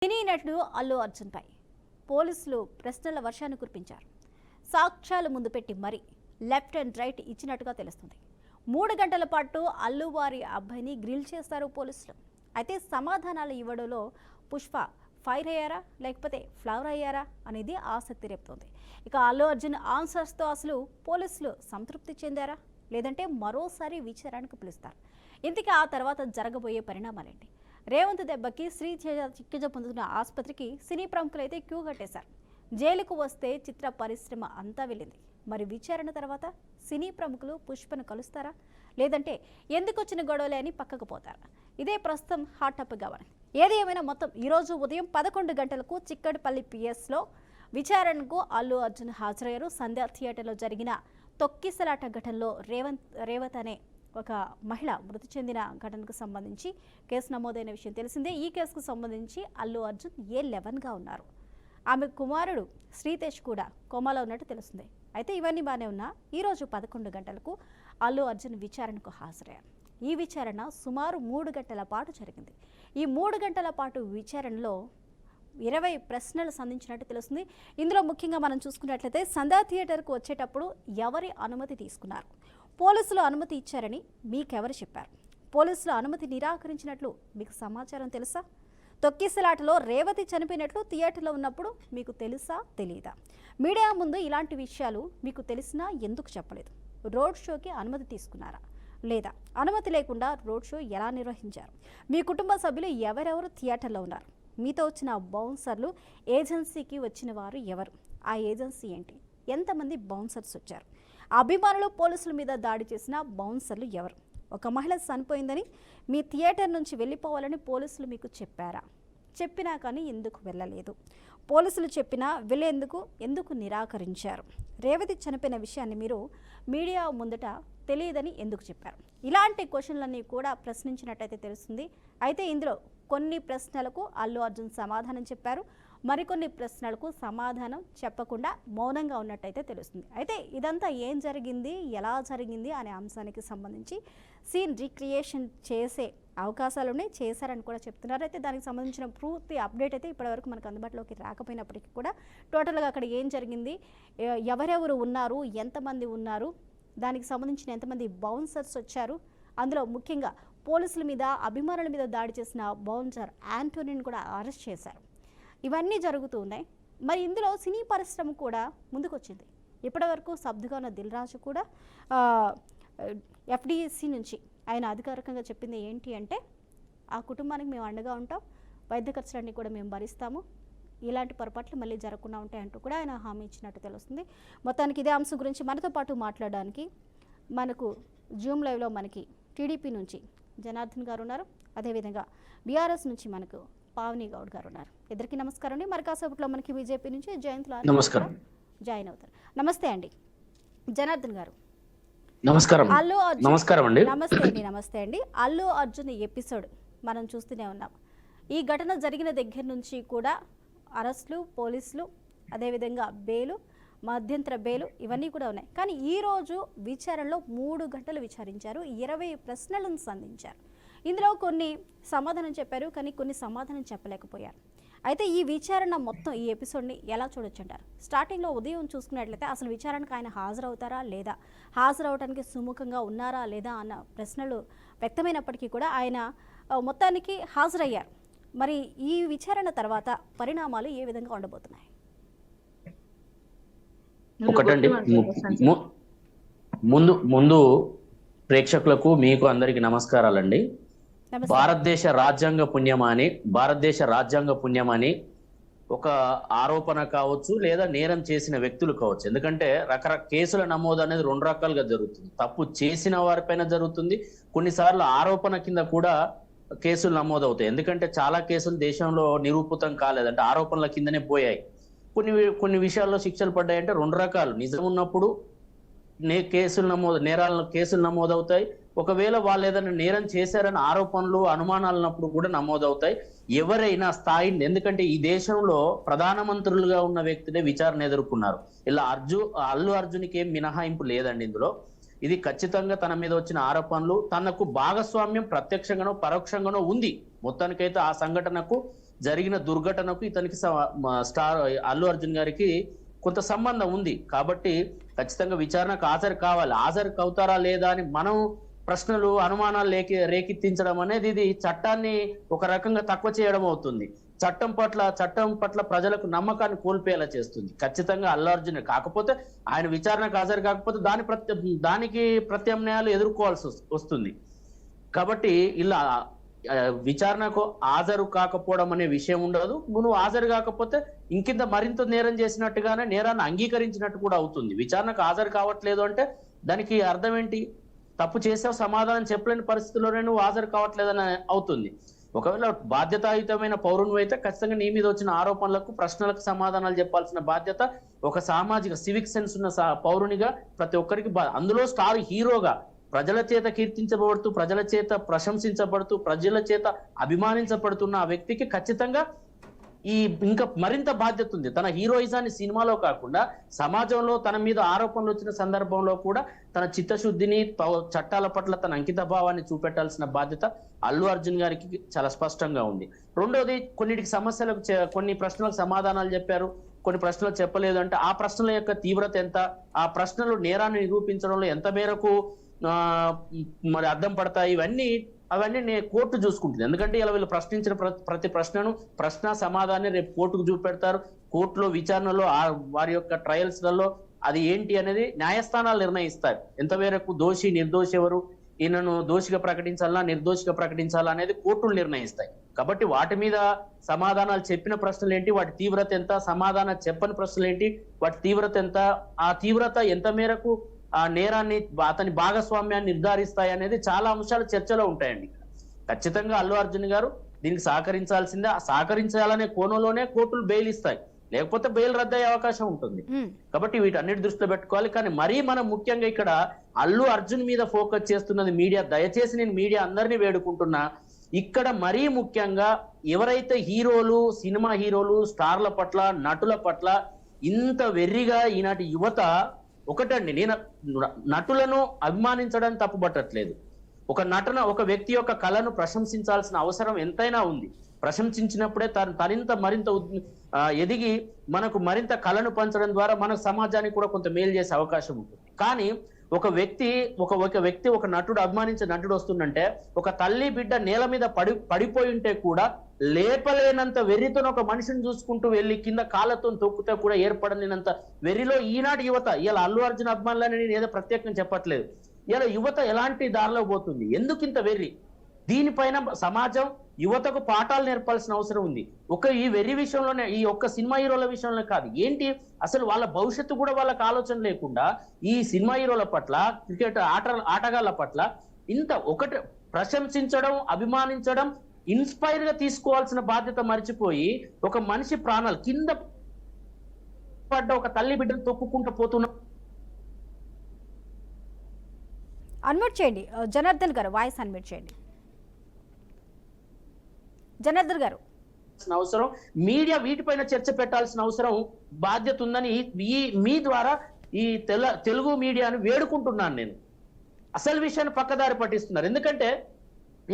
సినీ నటుడు అల్లు అర్జున్ పై పోలీసులు ప్రశ్నల వర్షాన్ని కురిపించారు. సాక్ష్యాలు ముందు పెట్టి మరీ లెఫ్ట్ అండ్ రైట్ ఇచ్చినట్టుగా తెలుస్తుంది. 3 గంటల పాటు అల్లు వారి అబ్బాయిని గ్రిల్ చేస్తారు పోలీసులు. అయితే సమాధానాలు ఇవ్వడంలో పుష్ప ఫైర్ అయ్యారా లేకపోతే ఫ్లవర్ అయ్యారా అనేది ఆసక్తి రేపుతోంది. ఇక అల్లు అర్జున్ ఆన్సర్స్తో అసలు పోలీసులు సంతృప్తి చెందారా లేదంటే మరోసారి విచారణకు పిలుస్తారు? ఇంతకీ ఆ తర్వాత జరగబోయే పరిణామాలేంటి? రేవంత్ దెబ్బకి శ్రీతేజ చికిత్స పొందుతున్న ఆసుపత్రికి సినీ ప్రముఖులు అయితే క్యూ కట్టేశారు. జైలుకు వస్తే చిత్ర పరిశ్రమ అంతా వెళ్ళింది. మరి విచారణ తర్వాత సినీ ప్రముఖులు పుష్పను కలుస్తారా లేదంటే ఎందుకు వచ్చిన గొడవలే అని పక్కకు పోతారా? ఇదే ప్రస్తుతం హాట్ టాపిక్గా మారింది. ఏది ఏమైనా మొత్తం ఈరోజు ఉదయం 11 గంటలకు చిక్కడపల్లి పిఎస్లో విచారణకు అల్లు అర్జున్ హాజరయ్యారు. సంధ్యా థియేటర్లో జరిగిన తొక్కిసలాట ఘటనలో రేవత్ అనే ఒక మహిళ మృతి చెందిన ఘటనకు సంబంధించి కేసు నమోదైన విషయం తెలిసిందే. ఈ కేసుకు సంబంధించి అల్లు అర్జున్ A11గా ఉన్నారు. ఆమె కుమారుడు శ్రీతేజ్ కూడా కోమాలో ఉన్నట్టు తెలుస్తుంది. అయితే ఇవన్నీ బాగానే ఉన్నా ఈరోజు 11 గంటలకు అల్లు అర్జున్ విచారణకు హాజరయ్యారు. ఈ విచారణ సుమారు 3 గంటల పాటు జరిగింది. ఈ 3 గంటల పాటు విచారణలో 20 ప్రశ్నలు సంధించినట్టు తెలుస్తుంది. ఇందులో ముఖ్యంగా మనం చూసుకున్నట్లయితే సంధ్యా థియేటర్కు వచ్చేటప్పుడు ఎవరి అనుమతి తీసుకున్నారు, పోలీసులు అనుమతి ఇచ్చారని మీకెవరు చెప్పారు, పోలీసులు అనుమతి నిరాకరించినట్లు మీకు సమాచారం తెలుసా, తొక్కిసలాటలో రేవతి చనిపోయినట్లు థియేటర్లో ఉన్నప్పుడు మీకు తెలుసా తెలియదా, మీడియా ముందు ఇలాంటి విషయాలు మీకు తెలిసినా ఎందుకు చెప్పలేదు, రోడ్ షోకి అనుమతి తీసుకున్నారా లేదా, అనుమతి లేకుండా రోడ్ షో ఎలా నిర్వహించారు, మీ కుటుంబ సభ్యులు ఎవరెవరు థియేటర్లో ఉన్నారు, మీతో వచ్చిన బౌన్సర్లు ఏజెన్సీకి వచ్చిన వారు ఎవరు, ఆ ఏజెన్సీ ఏంటి, ఎంతమంది బౌన్సర్స్ వచ్చారు, అభిమానులు పోలీసుల మీద దాడి చేసిన బౌన్సర్లు ఎవరు, ఒక మహిళ చనిపోయిందని మీ థియేటర్ నుంచి వెళ్ళిపోవాలని పోలీసులు మీకు చెప్పారా, చెప్పినా కానీ ఎందుకు వెళ్ళలేదు, పోలీసులు చెప్పినా ఎందుకు నిరాకరించారు, రేవతి చనిపోయిన విషయాన్ని మీరు మీడియా ముందట తెలియదని ఎందుకు చెప్పారు, ఇలాంటి క్వశ్చన్లన్నీ కూడా ప్రశ్నించినట్టయితే తెలుస్తుంది. అయితే ఇందులో కొన్ని ప్రశ్నలకు అల్లు అర్జున్ సమాధానం చెప్పారు, మరికొన్ని ప్రశ్నలకు సమాధానం చెప్పకుండా మౌనంగా ఉన్నట్టయితే తెలుస్తుంది. అయితే ఇదంతా ఏం జరిగింది, ఎలా జరిగింది అనే అంశానికి సంబంధించి సీన్ రీక్రియేషన్ చేసే అవకాశాలు ఉన్నాయి, చేశారని కూడా చెప్తున్నారు. అయితే దానికి సంబంధించిన పూర్తి అప్డేట్ అయితే ఇప్పటివరకు మనకు అందుబాటులోకి రాకపోయినప్పటికీ కూడా టోటల్గా అక్కడ ఏం జరిగింది, ఎవరెవరు ఉన్నారు, ఎంతమంది ఉన్నారు, దానికి సంబంధించిన ఎంతమంది బౌన్సర్స్ వచ్చారు, అందులో ముఖ్యంగా పోలీసుల మీద అభిమానుల మీద దాడి చేసిన బౌన్సర్ యాంటోనీని కూడా అరెస్ట్ చేశారు. ఇవన్నీ జరుగుతూ ఉన్నాయి. మరి ఇందులో సినీ పరిశ్రమ కూడా ముందుకొచ్చింది. ఇప్పటివరకు సబ్దుగా ఉన్న దిల్ రాజు కూడా FDC నుంచి ఆయన అధికారికంగా చెప్పింది ఏంటి అంటే, ఆ కుటుంబానికి మేము అండగా ఉంటాం, వైద్య ఖర్చులన్నీ కూడా మేము భరిస్తాము, ఇలాంటి పొరపాట్లు మళ్ళీ జరగకుండా ఉంటాయంటూ కూడా ఆయన హామీ ఇచ్చినట్టు తెలుస్తుంది. మొత్తానికి ఇదే అంశం గురించి మనతో పాటు మాట్లాడడానికి మనకు జూమ్ లైవ్లో మనకి టీడీపీ నుంచి జనార్దన్ గారు ఉన్నారు, అదేవిధంగా బీఆర్ఎస్ నుంచి మనకు పావని గౌడ్ గారు ఉన్నారు. ఇద్దరికి నమస్కారం అండి. మరి కాసేపట్లో మనకి బీజేపీ నుంచి జయంతులు జాయిన్ అవుతారు. నమస్తే అండి జనార్దన్ గారు. నమస్కారం. నమస్కారం అండి. నమస్తే అండి. అల్లు అర్జున్ ఎపిసోడ్ మనం చూస్తూనే ఉన్నాం. ఈ ఘటన జరిగిన దగ్గర నుంచి కూడా అరెస్టులు, పోలీసులు, అదేవిధంగా బెయిలు, మధ్యంతర బెయిలు ఇవన్నీ కూడా ఉన్నాయి. కానీ ఈరోజు విచారణలో 3 గంటలు విచారించారు, 20 ప్రశ్నలను సంధించారు. ఇందులో కొన్ని సమాధానం చెప్పారు, కానీ కొన్ని సమాధానం చెప్పలేకపోయారు. అయితే ఈ విచారణ మొత్తం ఈ ఎపిసోడ్ని ఎలా చూడొచ్చు అంటారు? స్టార్టింగ్లో ఉదయం చూసుకున్నట్లయితే అసలు విచారణకు ఆయన హాజరవుతారా లేదా, హాజరవడానికి సుముఖంగా ఉన్నారా లేదా అన్న ప్రశ్నలు వ్యక్తమైనప్పటికీ కూడా ఆయన మొత్తానికి హాజరయ్యారు. మరి ఈ విచారణ తర్వాత పరిణామాలు ఏ విధంగా ఉండబోతున్నాయి? ఒకటండి, ముందు ప్రేక్షకులకు మీకు అందరికి నమస్కారాలండి. భారతదేశ రాజ్యాంగ పుణ్యమాని ఒక ఆరోపణ కావచ్చు లేదా నేరం చేసిన వ్యక్తులు కావచ్చు. ఎందుకంటే రకరకాల కేసుల నమోదు అనేది 2 రకాలుగా జరుగుతుంది. తప్పు చేసిన వారిపైన జరుగుతుంది, కొన్నిసార్లు ఆరోపణ కింద కూడా కేసులు నమోదవుతాయి. ఎందుకంటే చాలా కేసులు దేశంలో నిరూపితం కాలేదంటే ఆరోపణల కిందనే పోయాయి. కొన్ని విషయాల్లో శిక్షలు పడ్డాయంటే 2 రకాలు. నిజం ఉన్నప్పుడు కేసులు నమోదవుతాయి, ఒకవేళ వాళ్ళు ఏదైనా నేరం చేశారని ఆరోపణలు అనుమానాలు ఉన్నప్పుడు కూడా నమోదవుతాయి. ఎవరైనా స్థాయిని, ఎందుకంటే ఈ దేశంలో ప్రధానమంత్రులుగా ఉన్న వ్యక్తులే విచారణ ఎదుర్కొన్నారు. ఇలా అల్లు అర్జున్కి ఏం మినహాయింపు లేదండి ఇందులో. ఇది ఖచ్చితంగా తన మీద వచ్చిన ఆరోపణలు, తనకు భాగస్వామ్యం ప్రత్యక్షంగానో పరోక్షంగానో ఉంది. మొత్తానికైతే ఆ సంఘటనకు జరిగిన దుర్ఘటనకు ఇతనికి స్టార్ అల్లు అర్జున్ గారికి కొంత సంబంధం ఉంది కాబట్టి ఖచ్చితంగా విచారణకు హాజరు కావాలి. హాజరు అవుతారా లేదా అని మనం ప్రశ్నలు అనుమానాలు రేకెత్తించడం అనేది ఇది చట్టాన్ని ఒక రకంగా తక్కువ చేయడం అవుతుంది. చట్టం పట్ల ప్రజలకు నమ్మకాన్ని కోల్పోయేలా చేస్తుంది. ఖచ్చితంగా అల్లు అర్జున్ కాకపోతే ఆయన విచారణకు హాజరు కాకపోతే దానికి ప్రత్యామ్నాయాలు ఎదుర్కోవాల్సి వస్తుంది. కాబట్టి ఇలా విచారణకు హాజరు కాకపోవడం అనే విషయం ఉండదు. నువ్వు హాజరు కాకపోతే ఇంకింత మరింత నేరం చేసినట్టుగానే నేరాన్ని అంగీకరించినట్టు కూడా అవుతుంది. విచారణకు హాజరు కావట్లేదు అంటే దానికి అర్థం ఏంటి? తప్పు చేసావు, సమాధానం చెప్పలేని పరిస్థితుల్లోనే నువ్వు హాజరు కావట్లేదని అవుతుంది. ఒకవేళ బాధ్యతాయుతమైన పౌరుని అయితే ఖచ్చితంగా నీ మీద వచ్చిన ఆరోపణలకు ప్రశ్నలకు సమాధానాలు చెప్పాల్సిన బాధ్యత ఒక సామాజిక సివిక్ సెన్స్ ఉన్న పౌరునిగా ప్రతి ఒక్కరికి, అందులో స్టార్ హీరోగా ప్రజల చేత కీర్తించబడుతూ, ప్రజల చేత ప్రశంసించబడుతూ, ప్రజల చేత అభిమానించబడుతున్న ఆ వ్యక్తికి ఖచ్చితంగా ఇంకా మరింత బాధ్యత ఉంది. తన హీరోయిజాన్ని సినిమాలో కాకుండా సమాజంలో తన మీద ఆరోపణలు వచ్చిన సందర్భంలో కూడా తన చిత్తశుద్ధిని, చట్టాల పట్ల తన అంకిత భావాన్ని చూపెట్టాల్సిన బాధ్యత అల్లు అర్జున్ గారికి చాలా స్పష్టంగా ఉంది. రెండోది, కొన్ని ప్రశ్నలకు సమాధానాలు చెప్పారు, కొన్ని ప్రశ్నలు చెప్పలేదు అంటే ఆ ప్రశ్నల యొక్క తీవ్రత ఎంత, ఆ ప్రశ్నలు నేరాన్ని నిరూపించడంలో ఎంత మేరకు మరి అర్థం పడతాయి, అవన్నీ కోర్టు చూసుకుంటుంది. ఎందుకంటే ఇలా వీళ్ళు ప్రశ్నించిన ప్రతి ప్రశ్న సమాధానాన్ని రేపు కోర్టుకు చూపెడతారు. కోర్టులో విచారణలో వారి యొక్క ట్రయల్స్లలో అది ఏంటి అనేది న్యాయస్థానాలు నిర్ణయిస్తారు. ఎంతవరకు దోషి నిర్దోషి ఎవరు, ఈయనను దోషిగా ప్రకటించాలా నిర్దోషిగా ప్రకటించాలా అనేది కోర్టులు నిర్ణయిస్తాయి. కాబట్టి వాటి మీద సమాధానాలు చెప్పిన ప్రశ్నలు ఏంటి, వాటి తీవ్రత ఎంత, సమాధానం చెప్పని ప్రశ్నలు ఏంటి, వాటి తీవ్రత ఎంత, ఆ తీవ్రత ఎంత మేరకు ఆ నేరాన్ని, అతని భాగస్వామ్యాన్ని నిర్ధారిస్తాయి అనేది చాలా అంశాలు చర్చలో ఉంటాయండి. ఖచ్చితంగా అల్లు అర్జున్ గారు దీనికి సహకరించాల్సిందే. ఆ సహకరించాలనే కోణంలోనే కోర్టులు బెయిల్ ఇస్తాయి, లేకపోతే బెయిల్ రద్దయ్యే అవకాశం ఉంటుంది. కాబట్టి వీటన్నిటి దృష్టిలో పెట్టుకోవాలి. కానీ మరీ మనం ముఖ్యంగా ఇక్కడ అల్లు అర్జున్ మీద ఫోకస్ చేస్తున్నది మీడియా. దయచేసి నేను మీడియా అందరినీ వేడుకుంటున్నా, ఇక్కడ మరీ ముఖ్యంగా ఎవరైతే హీరోలు, సినిమా హీరోలు, స్టార్ల పట్ల, నటుల పట్ల ఇంత వెర్రిగా ఈనాటి యువత, ఒకటండి, నేను నటులను అభిమానించడానికి తప్పుపట్టట్లేదు. ఒక వ్యక్తి యొక్క కళను ప్రశంసించాల్సిన అవసరం ఎంతైనా ఉంది. ప్రశంసించినప్పుడే మరింత ఎదిగి మనకు మరింత కళను పంచడం ద్వారా మన సమాజానికి కూడా కొంత మేలు చేసే అవకాశం ఉంటుంది. కానీ ఒక వ్యక్తి ఒక నటుడు, అభిమానించే నటుడు వస్తుందంటే, ఒక తల్లి బిడ్డ నేల మీద పడిపోయి ఉంటే కూడా లేపలేనంత వెర్రితో ఒక మనిషిని చూసుకుంటూ వెళ్ళి కింద కాళ్ళతో తొక్కుతే కూడా ఏర్పడలేనంత వెర్రిలో ఈనాటి యువత. ఇలా అల్లు అర్జున్ అభిమానులని నేను ఏదో ప్రత్యేకంగా చెప్పట్లేదు. ఇలా యువత ఎలాంటి దారిలో పోతుంది, ఎందుకు ఇంత వెర్రి? దీనిపైన సమాజం యువతకు పాఠాలు నేర్పాల్సిన అవసరం ఉంది. ఈ వెర్రి విషయంలోనే, ఈ ఒక్క సినిమా హీరోల విషయంలో కాదు, ఏంటి అసలు వాళ్ళ భవిష్యత్తు కూడా వాళ్ళకి ఆలోచన లేకుండా ఈ సినిమా హీరోల పట్ల, క్రికెట్ ఆటగాళ్ళ పట్ల ఇంత ప్రశంసించడం, అభిమానించడం, ఇన్స్పైర్ గా తీసుకోవాల్సిన బాధ్యత మర్చిపోయి ఒక మనిషి ప్రాణాలు కింద పడ్డ ఒక తల్లి బిడ్డను తొక్కుకుంటూ పోతున్న. అన్మ్యూట్ చేయండి జనార్దన్ గారు, వాయిస్ అన్మ్యూట్ చేయండి. జనార్దన్ గారు, అవసరం మీడియా వీటిపైన చర్చ పెట్టాల్సిన అవసరం, బాధ్యత ఉందని మీ ద్వారా ఈ తెలుగు మీడియాను వేడుకుంటున్నాను. నేను అసలు విషయాన్ని పక్కదారి పట్టిస్తున్నారు. ఎందుకంటే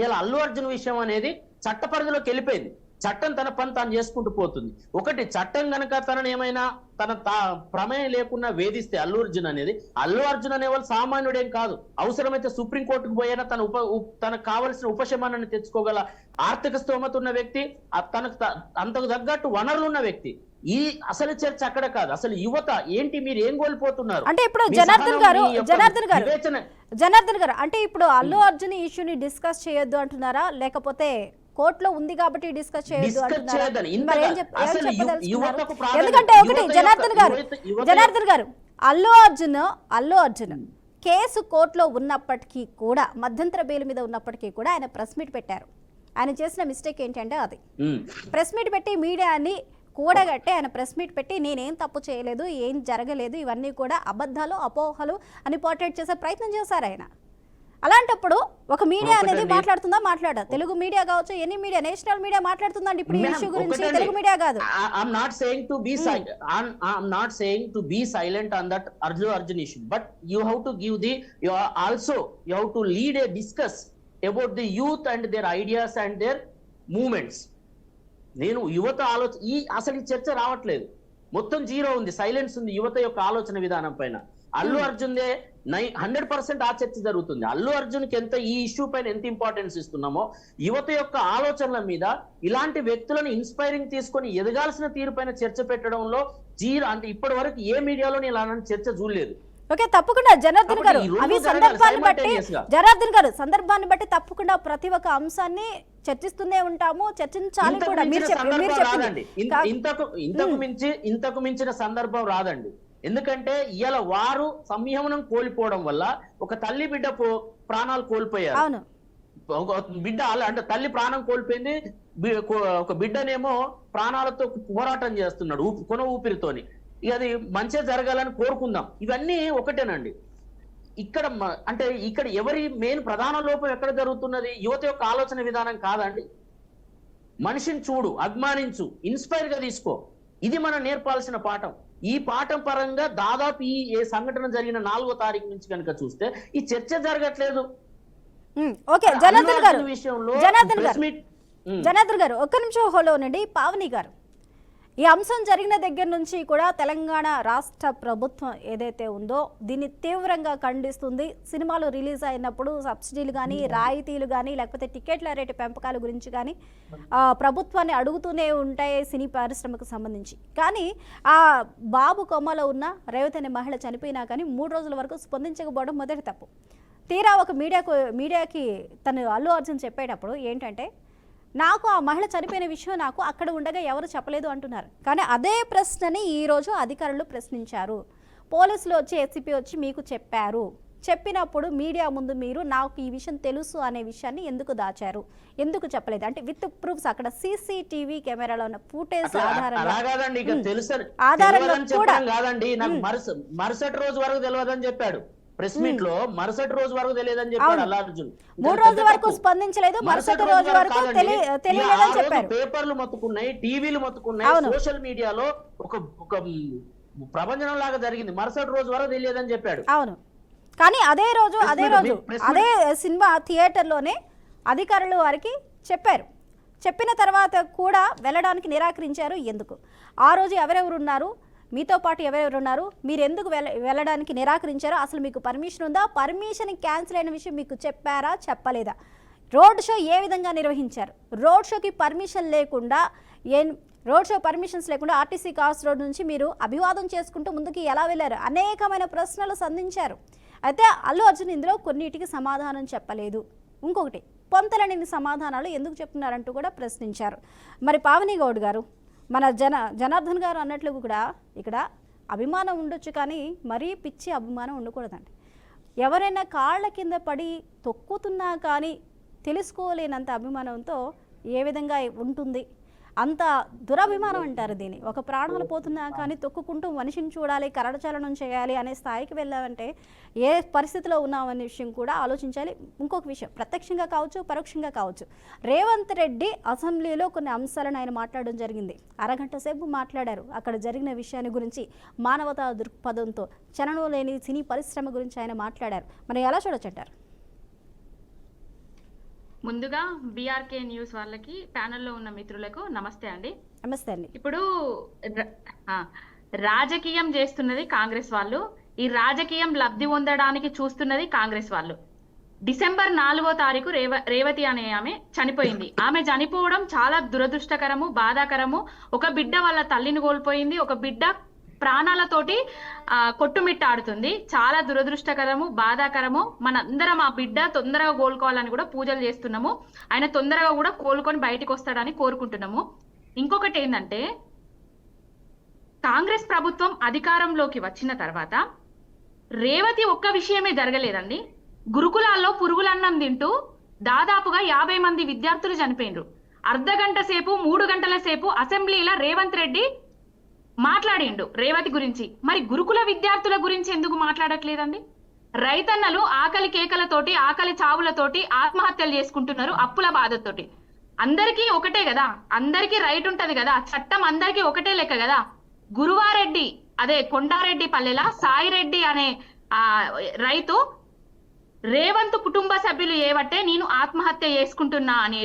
ఇలా అల్లు అర్జున్ విషయం అనేది చట్ట పరిధిలోకి వెళ్ళిపోయింది. చట్టం తన పని తాను చేసుకుంటూ పోతుంది. చట్టం కనుక తనని ఏమైనా తన ప్రమేయం లేకుండా వేధిస్తే అల్లు అర్జున్ అనే వాళ్ళు సామాన్యుడేం కాదు. అవసరమైతే సుప్రీంకోర్టుకు పోయినా తనకు కావలసిన ఉపశమనాన్ని తెచ్చుకోగల ఆర్థిక స్తోమత ఉన్న వ్యక్తి, తనకు అంతకు తగ్గట్టు వనరులు ఉన్న వ్యక్తి. ఈ అసలు చర్చ అక్కడ కాదు. అసలు యువత ఏంటి, మీరు ఏం కోల్పోతున్నారు? అంటే ఇప్పుడు జనార్దన్ గారు అంటే ఇప్పుడు అల్లు అర్జున్ ఇష్యూని డిస్కస్ చేయొద్దు అంటున్నారా, లేకపోతే కోర్టులో ఉంది కాబట్టి డిస్కస్ చేయొద్దు అంటున్నారా? ఎందుకంటే ఒకటి జనార్దన్ గారు అల్లు అర్జున్ కేసు కోర్టులో ఉన్నప్పటికీ కూడా, మధ్యంతర బెయిల్ మీద ఉన్నప్పటికీ కూడా ఆయన ప్రెస్ మీట్ పెట్టారు. ఆయన చేసిన మిస్టేక్ ఏంటంటే అది ప్రెస్ మీట్ పెట్టి మీడియాని కూడగట్టి ఆయన ప్రెస్ మీట్ పెట్టి నేనేం తప్పు చేయలేదు, ఏం జరగలేదు, ఇవన్నీ కూడా అబద్ధాలు, అపోహలు అని పోర్ట్రేట్ చేసే ప్రయత్నం చేశారు ఆయన. అలాంటప్పుడు ఒక మీడియా అనేది మాట్లాడుతుందా? మాట్లాడదు. తెలుగు మీడియా కావచ్చు, ఎనీ మీడియా, నేషనల్ మీడియా మాట్లాడుతుందండి ఇప్పుడు ఈ ఇష్యూ గురించి. తెలుగు మీడియా కాదు. I'm not saying to be silent on that Allu Arjun issue, but you have to you have to lead a discuss about the youth and their ideas and their movements. నేను యువత అసలు ఈ చర్చ రావట్లేదు, మొత్తం zero ఉంది, silence ఉంది యువత యొక్క ఆలోచన విధానం పైన. అల్లు అర్జున్దే 100% ఆ చర్చ జరుగుతుంది. అల్లు అర్జున్కి ఎంత ఈ ఇష్యూ పైన ఎంత ఇంపార్టెన్స్ ఇస్తున్నామో యువత యొక్క ఆలోచనల మీద ఇలాంటి వ్యక్తులను ఇన్స్పైరింగ్ తీసుకొని ఎదగాల్సిన తీరు పైన చర్చ పెట్టడంలో జీరో. అంటే ఇప్పటి వరకు ఏ మీడియాలో నేను అలాంటి చర్చ చూడలేదు. ఓకే, తప్పకుండా జనార్దన్ గారు అవి సందర్భాన్ని బట్టి సందర్భాన్ని బట్టి తప్పకుండా ప్రతి ఒక్క అంశాన్ని చర్చిస్తూనే ఉంటాము, చర్చించాలి కూడా. ఇంతకు మించిన సందర్భం రాదండి. ఎందుకంటే ఇవాళ వారు సంయమనం కోల్పోవడం వల్ల ఒక తల్లి బిడ్డ ప్రాణాలు కోల్పోయారు. అవును, ఒక బిడ్డ అంటే తల్లి ప్రాణం కోల్పోయింది, ఒక బిడ్డనేమో ప్రాణాలతో పోరాటం చేస్తున్నాడు కొన ఊపిరితోని. ఇక అది మంచిగా జరగాలని కోరుకుందాం. ఇవన్నీ ఒకటేనండి. ఇక్కడ ఎవరి మెయిన్ ప్రధాన లోపం ఎక్కడ జరుగుతున్నది? యువత యొక్క ఆలోచన విధానం కాదండి. మనిషిని చూడు, అభిమానించు, ఇన్స్పైర్ గా తీసుకో, ఇది మనం నేర్పాల్సిన పాఠం. ఈ పాఠం పరంగా దాదాపు ఈ సంఘటన జరిగిన 4వ తారీఖు నుంచి కనుక చూస్తే ఈ చర్చ జరగట్లేదు. జనార్దన్ గారు ఒక్క నిమిషం హోలో ఉండండి. పావని గారు, ఈ అంశం జరిగిన దగ్గర నుంచి కూడా తెలంగాణ రాష్ట్ర ప్రభుత్వం ఏదైతే ఉందో దీన్ని తీవ్రంగా ఖండిస్తుంది. సినిమాలు రిలీజ్ అయినప్పుడు సబ్సిడీలు కానీ, రాయితీలు కానీ, లేకపోతే టికెట్ల రేటు పెంపకాల గురించి కానీ ప్రభుత్వాన్ని అడుగుతూనే ఉంటాయి సినీ పరిశ్రమకు సంబంధించి. కానీ ఆ బాబు కొమ్మలో ఉన్న రేవతి అనే మహిళ చనిపోయినా కానీ 3 రోజుల వరకు స్పందించకపోవడం మొదటి తప్పు. తీరా ఒక మీడియాకి తను అల్లు అర్జున్ చెప్పేటప్పుడు ఏంటంటే, నాకు ఆ మహిళ చనిపోయిన విషయం నాకు అక్కడ ఉండగా ఎవరు చెప్పలేదు అంటున్నారు. కానీ అదే ప్రశ్నని ఈరోజు అధికారులు ప్రశ్నించారు. పోలీసులు వచ్చి, ఎస్సీపీ వచ్చి మీకు చెప్పారు. చెప్పినప్పుడు మీడియా ముందు మీరు నాకు ఈ విషయం తెలుసు అనే విషయాన్ని ఎందుకు దాచారు, ఎందుకు చెప్పలేదు? అంటే విత్ ప్రూఫ్స్ అక్కడ సీసీటీవీ కెమెరాలో ఉన్న ఫుటేజ్ ఆధారంగా కూడా మరుసటి రోజు వరకు తెలియదని చెప్పాడు. ప్రెస్ మీట్ లో మరుసటి రోజు వరకు తెలియదని చెప్పాడు అల్లు అర్జున్. 3 రోజుల వరకు స్పందించలేదు, మరుసటి రోజు వరకు తెలియలేదని చెప్పారు. పేపర్లు మొత్తుకున్నాయి, టీవీలు మొత్తుకున్నాయి, సోషల్ మీడియాలో ఒక ప్రపంచం లాగా జరిగింది. మరుసటి రోజు వరకు తెలియదని చెప్పాడు. అవును, కానీ అదే రోజు అదే సినిమా థియేటర్ లోనే అధికారులు వారికి చెప్పారు. చెప్పిన తర్వాత కూడా వెళ్ళడానికి నిరాకరించారు. ఎందుకు? ఆ రోజు ఎవరెవరు ఉన్నారు, మీతో పాటు ఎవరెవరు ఉన్నారు, మీరు ఎందుకు వెళ్ళడానికి నిరాకరించారో, అసలు మీకు పర్మిషన్ ఉందా, పర్మిషన్ క్యాన్సిల్ అయిన విషయం మీకు చెప్పారా, చెప్పలేదా? రోడ్ షో ఏ విధంగా నిర్వహించారు? రోడ్ షోకి పర్మిషన్ లేకుండా రోడ్ షో పర్మిషన్స్ లేకుండా ఆర్టీసీ కాస్ రోడ్ నుంచి మీరు అభివాదం చేసుకుంటూ ముందుకు ఎలా వెళ్ళారు? అనేకమైన ప్రశ్నలు సంధించారు. అయితే అల్లు అర్జున్ ఇందులో కొన్నిటికి సమాధానం చెప్పలేదు. ఇంకొకటి, పొంతలని సమాధానాలు ఎందుకు చెప్తున్నారంటూ కూడా ప్రశ్నించారు. మరి పావని గౌడ్ గారు, మన జనార్దన్ గారు అన్నట్లు కూడా ఇక్కడ అభిమానం ఉండొచ్చు, కానీ మరీ పిచ్చి అభిమానం ఉండకూడదండి. ఎవరైనా కాళ్ళ కింద పడి తొక్కుతున్నా కానీ తెలుసుకోలేనంత అభిమానంతో ఏ విధంగా ఉంటుంది? అంత దురభిమానం అంటారు దీన్ని. ఒక ప్రాణాలు పోతున్నా కానీ తొక్కుకుంటూ మనిషిని చూడాలి, కరడచలనం చేయాలి అనే స్థాయికి వెళ్ళామంటే ఏ పరిస్థితిలో ఉన్నామనే విషయం కూడా ఆలోచించాలి. ఇంకొక విషయం, ప్రత్యక్షంగా కావచ్చు, పరోక్షంగా కావచ్చు, రేవంత్ రెడ్డి అసెంబ్లీలో కొన్ని అంశాలను ఆయన మాట్లాడడం జరిగింది. అరగంట సేపు మాట్లాడారు. అక్కడ జరిగిన విషయాన్ని గురించి, మానవతా దృక్పథంతో చలనం లేని సినీ పరిశ్రమ గురించి ఆయన మాట్లాడారు. మరి ఎలా చూడొచ్చంటారు? ముందుగా బీఆర్కే న్యూస్ వాళ్ళకి, ప్యానెల్లో ఉన్న మిత్రులకు నమస్తే అండి. నమస్తే అండి. ఇప్పుడు రాజకీయం చేస్తున్నది కాంగ్రెస్ వాళ్ళు, ఈ రాజకీయం లబ్ధి పొందడానికి చూస్తున్నది కాంగ్రెస్ వాళ్ళు. డిసెంబర్ 4వ తారీఖు రేవతి అనే ఆమె చనిపోయింది. ఆమె చనిపోవడం చాలా దురదృష్టకరము, బాధాకరము. ఒక బిడ్డ వాళ్ళ తల్లిని కోల్పోయింది, ఒక బిడ్డ ప్రాణాలతోటి కొట్టుమిట్టాడుతుంది. చాలా దురదృష్టకరము, బాధాకరము. మనందరం ఆ బిడ్డ తొందరగా కోలుకోవాలని కూడా పూజలు చేస్తున్నాము. ఆయన తొందరగా కూడా కోలుకొని బయటకు వస్తాడని కోరుకుంటున్నాము. ఇంకొకటి ఏంటంటే, కాంగ్రెస్ ప్రభుత్వం అధికారంలోకి వచ్చిన తర్వాత రేవతి ఒక్క విషయమే జరగలేదండి. గురుకులాల్లో పురుగులన్నం తింటూ దాదాపుగా 50 మంది విద్యార్థులు చనిపోయినరు. అర్ధగంట సేపు, 3 గంటల సేపు అసెంబ్లీలో రేవంత్ రెడ్డి మాట్లాడిండు రేవతి గురించి. మరి గురుకుల విద్యార్థుల గురించి ఎందుకు మాట్లాడట్లేదండి? రైతన్నలు ఆకలి కేకలతోటి, ఆకలి చావులతోటి ఆత్మహత్యలు చేసుకుంటున్నారు, అప్పుల బాధతోటి. అందరికీ ఒకటే కదా, అందరికీ రైట్ ఉంటది కదా, చట్టం అందరికీ ఒకటే లెక్క కదా. గురువారెడ్డి, అదే కొండారెడ్డి పల్లెల సాయిరెడ్డి అనే రైతు రేవంత్ కుటుంబ సభ్యులు ఏవట్టే నేను ఆత్మహత్య చేసుకుంటున్నా అని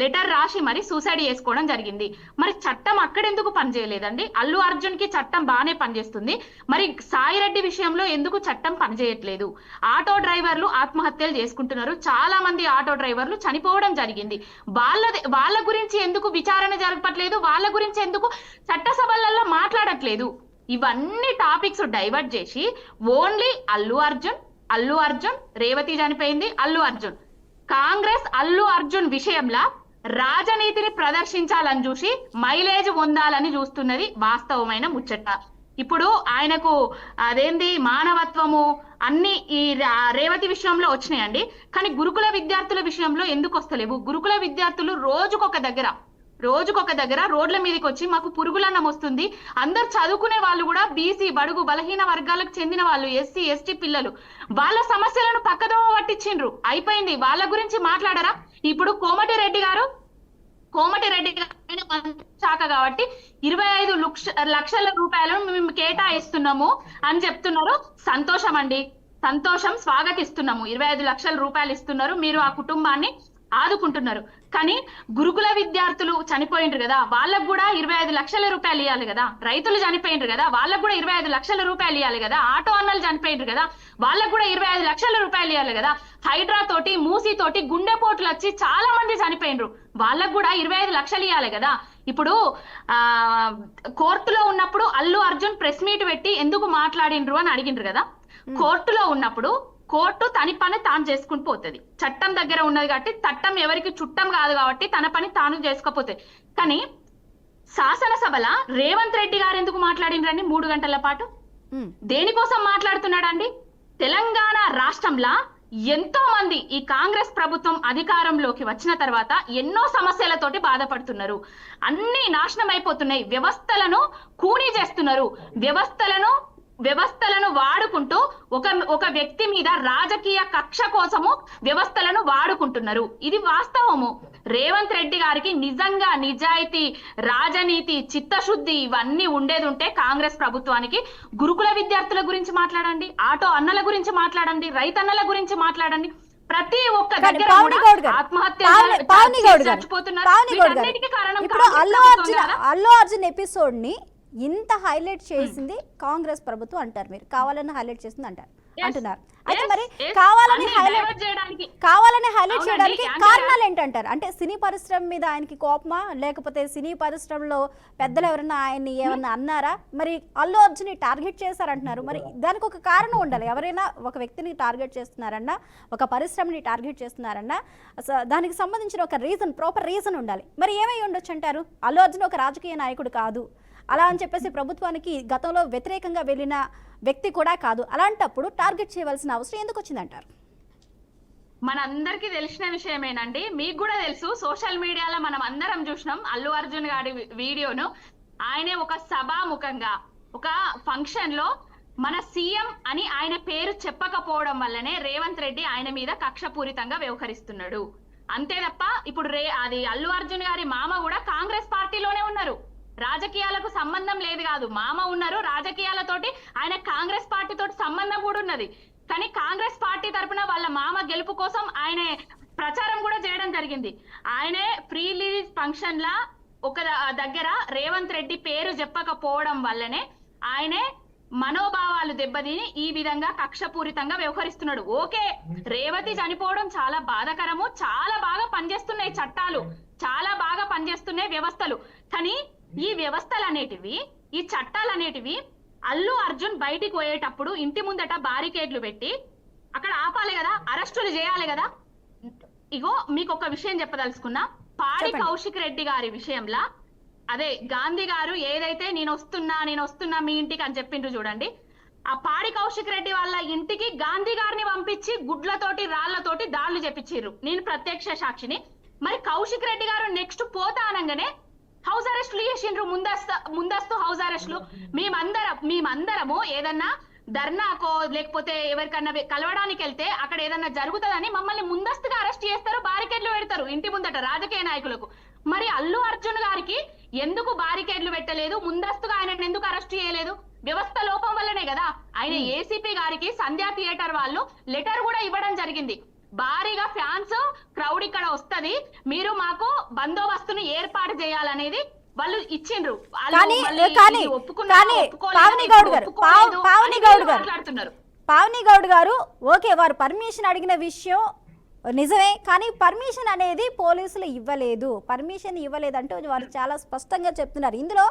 లెటర్ రాసి మరి సూసైడ్ చేసుకోవడం జరిగింది. మరి చట్టం అక్కడెందుకు పనిచేయలేదండి? అల్లు అర్జున్ కి చట్టం బాగానే పనిచేస్తుంది, మరి సాయిరెడ్డి విషయంలో ఎందుకు చట్టం పనిచేయట్లేదు? ఆటో డ్రైవర్లు ఆత్మహత్యలు చేసుకుంటున్నారు, చాలా మంది ఆటో డ్రైవర్లు చనిపోవడం జరిగింది. వాళ్ళ గురించి ఎందుకు విచారణ జరపట్లేదు? వాళ్ళ గురించి ఎందుకు చట్టసభలలో మాట్లాడట్లేదు? ఇవన్నీ టాపిక్స్ డైవర్ట్ చేసి ఓన్లీ అల్లు అర్జున్ రేవతి చనిపోయింది, అల్లు అర్జున్ కాంగ్రెస్ అల్లు అర్జున్ విషయంలో రాజనీతిని ప్రదర్శించాలని చూసి మైలేజ్ పొందాలని చూస్తున్నది వాస్తవమైన ముచ్చట. ఇప్పుడు ఆయనకు అదేంది మానవత్వము అన్ని ఈ రేవతి విషయంలో వచ్చినాయండి, కానీ గురుకుల విద్యార్థుల విషయంలో ఎందుకు వస్తలేవు? గురుకుల విద్యార్థులు రోజుకొక దగ్గర రోడ్ల మీదకి వచ్చి మాకు పురుగులన్నం వస్తుంది, అందరు చదువుకునే వాళ్ళు కూడా బీసీ బడుగు బలహీన వర్గాలకు చెందిన వాళ్ళు, ఎస్సీ ఎస్టీ పిల్లలు వాళ్ళ సమస్యలను పక్కదోవ పట్టించిండ్రు, అయిపోయింది. వాళ్ళ గురించి మాట్లాడరా? ఇప్పుడు కోమటిరెడ్డి గారు శాఖ కాబట్టి 25 లక్షల రూపాయలను మేము కేటాయిస్తున్నాము అని చెప్తున్నారు. సంతోషం అండి, సంతోషం, స్వాగతిస్తున్నాము. 25 లక్షల రూపాయలు ఇస్తున్నారు, మీరు ఆ కుటుంబాన్ని ఆదుకుంటున్నారు. కానీ గురుకుల విద్యార్థులు చనిపోయిండ్రు కదా, వాళ్ళకు కూడా 25 లక్షల రూపాయలు ఇవ్వాలి కదా. రైతులు చనిపోయిండ్రు కదా, వాళ్ళకు కూడా 25 లక్షల రూపాయలు ఇవ్వాలి కదా. ఆటో అన్నలు చనిపోయిండ్రు కదా, వాళ్ళకు కూడా 25 లక్షల రూపాయలు ఇవ్వాలి కదా. హైడ్రా తోటి మూసీ తోటి గుండెపోట్లు వచ్చి చాలా మంది చనిపోయిండ్రు, వాళ్ళకు కూడా 25 లక్షలు ఇవ్వాలి కదా. ఇప్పుడు కోర్టులో ఉన్నప్పుడు అల్లు అర్జున్ ప్రెస్ మీట్ పెట్టి ఎందుకు మాట్లాడిండ్రు అని అడిగిండ్రు కదా. కోర్టులో ఉన్నప్పుడు కోర్టు తన పని తాను చేసుకుని పోతుంది, చట్టం దగ్గర ఉన్నది కాబట్టి, చట్టం ఎవరికి చుట్టం కాదు కాబట్టి తన పని తాను చేసుకోపోతుంది. కానీ శాసనసభలో రేవంత్ రెడ్డి గారు ఎందుకు మాట్లాడిండ్రండి 3 గంటల పాటు? దేనికోసం మాట్లాడుతున్నాడండి? తెలంగాణ రాష్ట్రంలో ఎంతో మంది ఈ కాంగ్రెస్ ప్రభుత్వం అధికారంలోకి వచ్చిన తర్వాత ఎన్నో సమస్యలతోటి బాధపడుతున్నారు, అన్ని నాశనం అయిపోతున్నాయి, వ్యవస్థలను కూనీ చేస్తున్నారు, వ్యవస్థలను వాడుకుంటూ ఒక వ్యక్తి మీద రాజకీయ కక్ష కోసము వ్యవస్థలను వాడుకుంటున్నారు. ఇది వాస్తవము. రేవంత్ రెడ్డి గారికి నిజంగా నిజాయితీ, రాజనీతి, చిత్తశుద్ధి ఇవన్నీ ఉండేది ఉంటే కాంగ్రెస్ ప్రభుత్వానికి గురుకుల విద్యార్థుల గురించి మాట్లాడండి, ఆటో అన్నల గురించి మాట్లాడండి, రైతన్నల గురించి మాట్లాడండి. ప్రతి ఒక్క దగ్గర ఆత్మహత్య చచ్చిపోతున్నారు. అల్లు అర్జున్ ఎపిసోడ్ ని ఇంత హైలైట్ చేసింది కాంగ్రెస్ ప్రభుత్వం అంటారు, మీరు కావాలని హైలైట్ చేసింది అంటున్నారు. అయితే మరి కావాలని హైలైట్ చేయడానికి కారణాలు ఏంటంటారు? అంటే సినీ పరిశ్రమ మీద ఆయనకి కోపమా, లేకపోతే సినీ పరిశ్రమలో పెద్దలు ఎవరైనా ఆయన్ని ఏమన్నా అన్నారా? మరి అల్లు అర్జున్ టార్గెట్ చేశారంటున్నారు, మరి దానికి ఒక కారణం ఉండాలి. ఎవరైనా ఒక వ్యక్తిని టార్గెట్ చేస్తున్నారన్నా, ఒక పరిశ్రమని టార్గెట్ చేస్తున్నారన్నా దానికి సంబంధించిన ఒక రీజన్, ప్రాపర్ రీజన్ ఉండాలి. మరి ఏమై ఉండొచ్చు అంటారు? అల్లు అర్జున్ ఒక రాజకీయ నాయకుడు కాదు, అలా అని చెప్పేసి ప్రభుత్వానికి గతంలో వ్యతిరేకంగా వెళ్ళిన వ్యక్తి కూడా కాదు. అలాంటప్పుడు టార్గెట్ చేయవలసిన అవసరం ఎందుకు వచ్చిందంటారు? మనందరికీ తెలిసిన విషయమేనండి, మీకు కూడా తెలుసు. సోషల్ మీడియాలో మనం అందరం చూసినాం అల్లు అర్జున్ గారి వీడియోను. ఆయనే ఒక సభాముఖంగా ఒక ఫంక్షన్ లో మన సీఎం అని ఆయన పేరు చెప్పకపోవడం వల్లనే రేవంత్ రెడ్డి ఆయన మీద కక్షపూరితంగా వ్యవహరిస్తున్నాడు. అంతే తప్ప ఇప్పుడు అది అల్లు అర్జున్ గారి మామ కూడా కాంగ్రెస్ పార్టీలోనే ఉన్నారు, రాజకీయాలకు సంబంధం లేదు కాదు, మామ ఉన్నారు, రాజకీయాలతోటి ఆయన కాంగ్రెస్ పార్టీ తోటి సంబంధం కూడా ఉన్నది. కానీ కాంగ్రెస్ పార్టీ తరఫున వాళ్ళ మామ గెలుపు కోసం ఆయన ప్రచారం కూడా చేయడం జరిగింది. ఆయనే ప్రీ రిలీజ్ ఫంక్షన్ లా ఒక దగ్గర రేవంత్ రెడ్డి పేరు చెప్పకపోవడం వల్లనే ఆయనే మనోభావాలు దెబ్బతిని ఈ విధంగా కక్షపూరితంగా వ్యవహరిస్తున్నాడు. ఓకే, రేవతి చనిపోవడం చాలా బాధాకరము, చాలా బాగా పనిచేస్తున్నాయి చట్టాలు, చాలా బాగా పనిచేస్తున్నాయి వ్యవస్థలు. కానీ ఈ వ్యవస్థలు అనేటివి, ఈ చట్టాలు అనేటివి అల్లు అర్జున్ బయటికి పోయేటప్పుడు ఇంటి ముందట బారికేడ్లు పెట్టి అక్కడ ఆపాలి కదా, అరెస్టులు చేయాలి కదా. ఇగో మీకు ఒక విషయం చెప్పదలుచుకున్నా, పాడి కౌశిక్ రెడ్డి గారి విషయంలో అదే గాంధీ గారు ఏదైతే నేను వస్తున్నా మీ ఇంటికి అని చెప్పిండ్రు చూడండి, ఆ పాడి కౌశిక్ రెడ్డి వాళ్ళ ఇంటికి గాంధీ గారిని పంపించి గుడ్లతోటి రాళ్లతోటి దాడులు చేపించారు. నేను ప్రత్యక్ష సాక్షిని. మరి కౌశిక్ రెడ్డి గారు నెక్స్ట్ పోతా అనగానే హౌస్ అరెస్టులు చేసిండ్రు, ముందస్తు హౌస్ అరెస్టులు. మేమందరము ఏదన్నా ధర్నాకో లేకపోతే ఎవరికన్నా కలవడానికి వెళ్తే అక్కడ ఏదన్నా జరుగుతుందని మమ్మల్ని ముందస్తుగా అరెస్ట్ చేస్తారు, బారికేడ్లు పెడతారు ఇంటి ముందట రాజకీయ నాయకులకు. మరి అల్లు అర్జున్ గారికి ఎందుకు బారికేడ్లు పెట్టలేదు, ముందస్తుగా ఆయన ఎందుకు అరెస్ట్ చేయలేదు? వ్యవస్థ లోపం వల్లనే కదా. ఆయన ఏసీపీ గారికి సంధ్యా థియేటర్ వాళ్ళు లెటర్ కూడా ఇవ్వడం జరిగింది. భారీగా ఫ్యాన్స్ క్రౌడ్ ఇక్కడ వస్తది, మీరు మాకు బందోబస్తును ఏర్పాటు చేయాలనేది వాళ్ళు ఇచ్చిండ్రు. పావని గౌడ్ గారు ఓకే, వారు పర్మిషన్ అడిగిన విషయం నిజమే, కానీ పర్మిషన్ అనేది పోలీసులు ఇవ్వలేదు, పర్మిషన్ ఇవ్వలేదంటూ వారు చాలా స్పష్టంగా చెప్తున్నారు. ఇందులో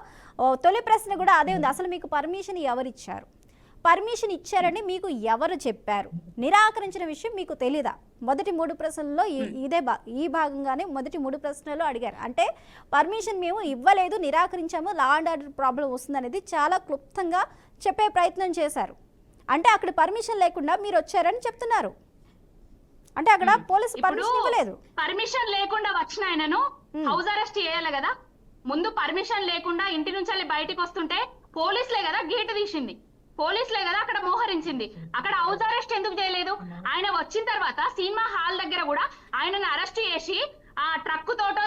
తొలి ప్రశ్న కూడా అదే ఉంది, అసలు మీకు పర్మిషన్ ఎవరు ఇచ్చారు, పర్మిషన్ ఇచ్చారని మీకు ఎవరు చెప్పారు, నిరాకరించిన విషయం మీకు తెలీదా? మొదటి 3 ప్రశ్నల్లో ఈ భాగంగానే మొదటి 3 ప్రశ్నలు అడిగారు. అంటే పర్మిషన్ మేము ఇవ్వలేదు, నిరాకరించాము, లా అండ్ ఆర్డర్ ప్రాబ్లం వస్తుందనేది చాలా క్లుప్తంగా చెప్పే ప్రయత్నం చేశారు. అంటే అక్కడ పర్మిషన్ లేకుండా మీరు వచ్చారని చెప్తున్నారు. అంటే అక్కడ పోలీసు పర్మిషన్ ఇవ్వలేదు. పర్మిషన్ లేకుండా వచ్చిన ఆయనను హౌస్ అరెస్ట్ చేయాలి కదా. ముందు పర్మిషన్ లేకుండా ఇంటి నుంచి బయటకు వస్తుంటే పోలీసులే కదా గేట్ తీసింది, పోలీసులే కదా అక్కడ మోహరించింది. అక్కడ హౌస్ అరెస్ట్ ఎందుకు చేయలేదు? ఆయన వచ్చిన తర్వాత సినిమా హాల్ దగ్గర కూడా ఆయనను అరెస్ట్ చేసి ఆ ట్రక్ తోటో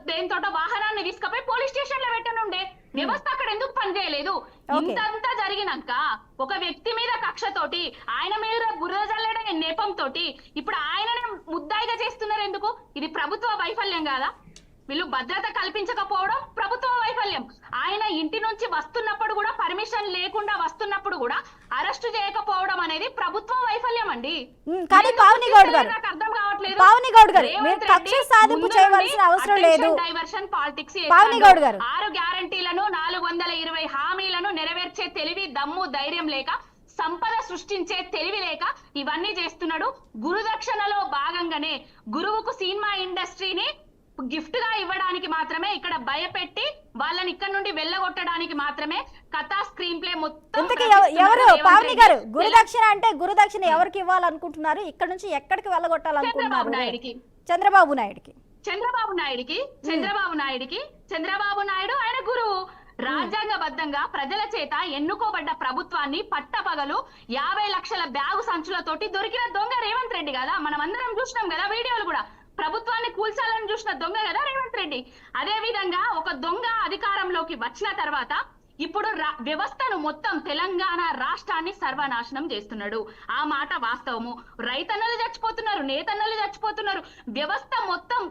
దేనితోటో వాహనాన్ని తీసుకుపోయి పోలీస్ స్టేషన్ లో పెట్టనుండే. వ్యవస్థ అక్కడ ఎందుకు పనిచేయలేదు? ఇంతంతా జరిగినాక ఒక వ్యక్తి మీద కక్షతోటి, ఆయన మీద బురద జల్లడే నేపంతో ఇప్పుడు ఆయననే ముద్దాయిగా చేస్తున్నారు ఎందుకు? ఇది ప్రభుత్వ వైఫల్యం కాదా? వీళ్ళు భద్రత కల్పించకపోవడం ప్రభుత్వ వైఫల్యం. ఆయన ఇంటి నుంచి వస్తున్నప్పుడు కూడా పర్మిషన్ లేకుండా వస్తున్నప్పుడు కూడా అరెస్ట్ చేయకపోవడం అనేది ప్రభుత్వ వైఫల్యం అండి. కానీ పావని గౌడ్ గారు, అర్థం కావట్లేదు. పావని గౌడ్ గారు, మీరు కక్ష సాధింపు చేయవలసిన అవసరం లేదు. Diversion politics. పావని గౌడ్ గారు, 6 గ్యారంటీలను 420 హామీలను నెరవేర్చే తెలివి, దమ్ము, ధైర్యం లేక, సంపద సృష్టించే తెలివి లేక ఇవన్నీ చేస్తున్నాడు. గురుదక్షిణలో భాగంగానే గురువుకు సినిమా ఇండస్ట్రీని గిఫ్ట్ గా ఇవ్వడానికి మాత్రమే, ఇక్కడ భయపెట్టి వాళ్ళని ఇక్కడ నుండి వెళ్ళగొట్టడానికి మాత్రమే కథా స్క్రీన్ ప్లే మొత్తం. ఎవరు పావని గారు, గురుదక్షిణ అంటే గురుదక్షిణ ఎవరికి ఇవ్వాలనుకుంటున్నారు? ఇక్కడ నుంచి ఎక్కడికి వెళ్ళగొట్టాలనుకుంటున్నారు? చంద్రబాబు నాయుడు ఆయన గురువు. రాజ్యాంగబద్ధంగా ప్రజల చేత ఎన్నుకోబడ్డ ప్రభుత్వాన్ని పట్టపగలు 50 లక్షల బ్యాగు సంచులతోటి దొరికిన దొంగ రేవంత్ రెడ్డి కదా. మనం అందరం చూసినాం కదా వీడియోలు కూడా. ప్రభుత్వాన్ని కూల్చాలని చూసిన దొంగ కదా రేవంత్ రెడ్డి. అదే విధంగా ఒక దొంగ అధికారంలోకి వచ్చిన తర్వాత ఇప్పుడు వ్యవస్థను మొత్తం తెలంగాణ రాష్ట్రాన్ని సర్వనాశనం చేస్తున్నాడు. ఆ మాట వాస్తవము. రైతన్నలు చచ్చిపోతున్నారు, నేతన్నలు చచ్చిపోతున్నారు, వ్యవస్థ మొత్తం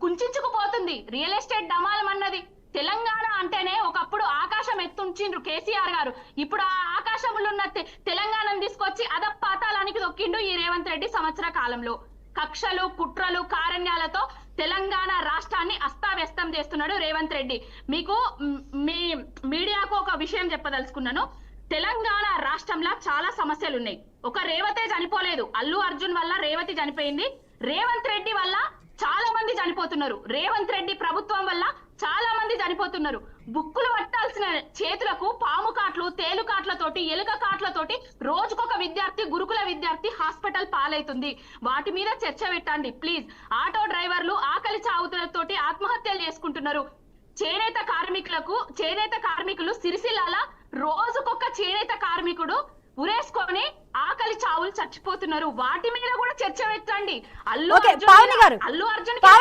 కుంచుకుపోతుంది. రియల్ ఎస్టేట్ డమాలం అన్నది. తెలంగాణ అంటేనే ఒకప్పుడు ఆకాశం ఎత్తుంచిండ్రు కేసీఆర్ గారు. ఇప్పుడు ఆ ఆకాశంలో ఉన్న తెలంగాణను తీసుకొచ్చి అధపాతాళానికి దొక్కిండు ఈ రేవంత్ రెడ్డి సంవత్సర కాలంలో. కక్షలు, కుట్రలు, కారణ్యాలతో తెలంగాణ రాష్ట్రాన్ని అస్తావ్యస్తం చేస్తున్నాడు రేవంత్ రెడ్డి. మీకు మీ మీడియాకు ఒక విషయం చెప్పదలుచుకున్నాను. తెలంగాణ రాష్ట్రంలో చాలా సమస్యలు ఉన్నాయి. ఒక రేవతే చనిపోలేదు, అల్లు అర్జున్ వల్ల రేవతి చనిపోయింది. రేవంత్ రెడ్డి వల్ల చాలా మంది చనిపోతున్నారు. రేవంత్ రెడ్డి ప్రభుత్వం వల్ల చాలా మంది చనిపోతున్నారు. బుక్కులు పట్టాల్సిన చేతులకు పాము కాట్లు, తేలు కాట్లతోటి, ఎలుక కాట్లతోటి రోజుకొక విద్యార్థి, గురుకుల విద్యార్థి హాస్పిటల్ పాలవుతుంది. వాటి మీద చర్చ పెట్టండి ప్లీజ్. ఆటో డ్రైవర్లు ఆకలి చావుతులతోటి ఆత్మహత్యలు చేసుకుంటున్నారు. చేనేత కార్మికులు సిరిసిల్లాల రోజుకొక చేనేత కార్మికుడు ఉరేసుకొని ఆకలి చావులు చచ్చిపోతున్నారు. వాటి మీద కూడా చర్చ పెట్టండి. అల్లు అర్జున్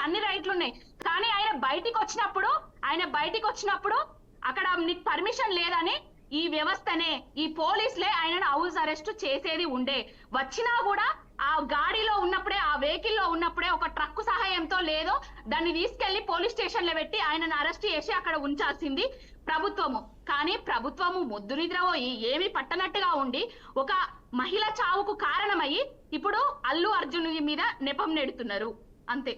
అన్ని రైట్లు ఉన్నాయి, కానీ ఆయన బయటికి వచ్చినప్పుడు అక్కడ నీకు పర్మిషన్ లేదని ఈ వ్యవస్థనే, ఈ పోలీసులే ఆయనను హౌస్ అరెస్ట్ చేసేది ఉండే. వచ్చినా కూడా ఆ గాడిలో ఉన్నప్పుడే, ఆ వెహికల్ లో ఉన్నప్పుడే ఒక ట్రక్ సహాయంతో లేదో దాన్ని తీసుకెళ్లి పోలీస్ స్టేషన్ లో పెట్టి ఆయనను అరెస్ట్ చేసి అక్కడ ఉంచాల్సింది ప్రభుత్వము. కానీ ప్రభుత్వము మొద్దు నిద్రపోయి ఏమి పట్టనట్టుగా ఉండి ఒక మహిళ చావుకు కారణమయ్యి ఇప్పుడు అల్లు అర్జున్ మీద నెపం నెడుతున్నారు అంతే.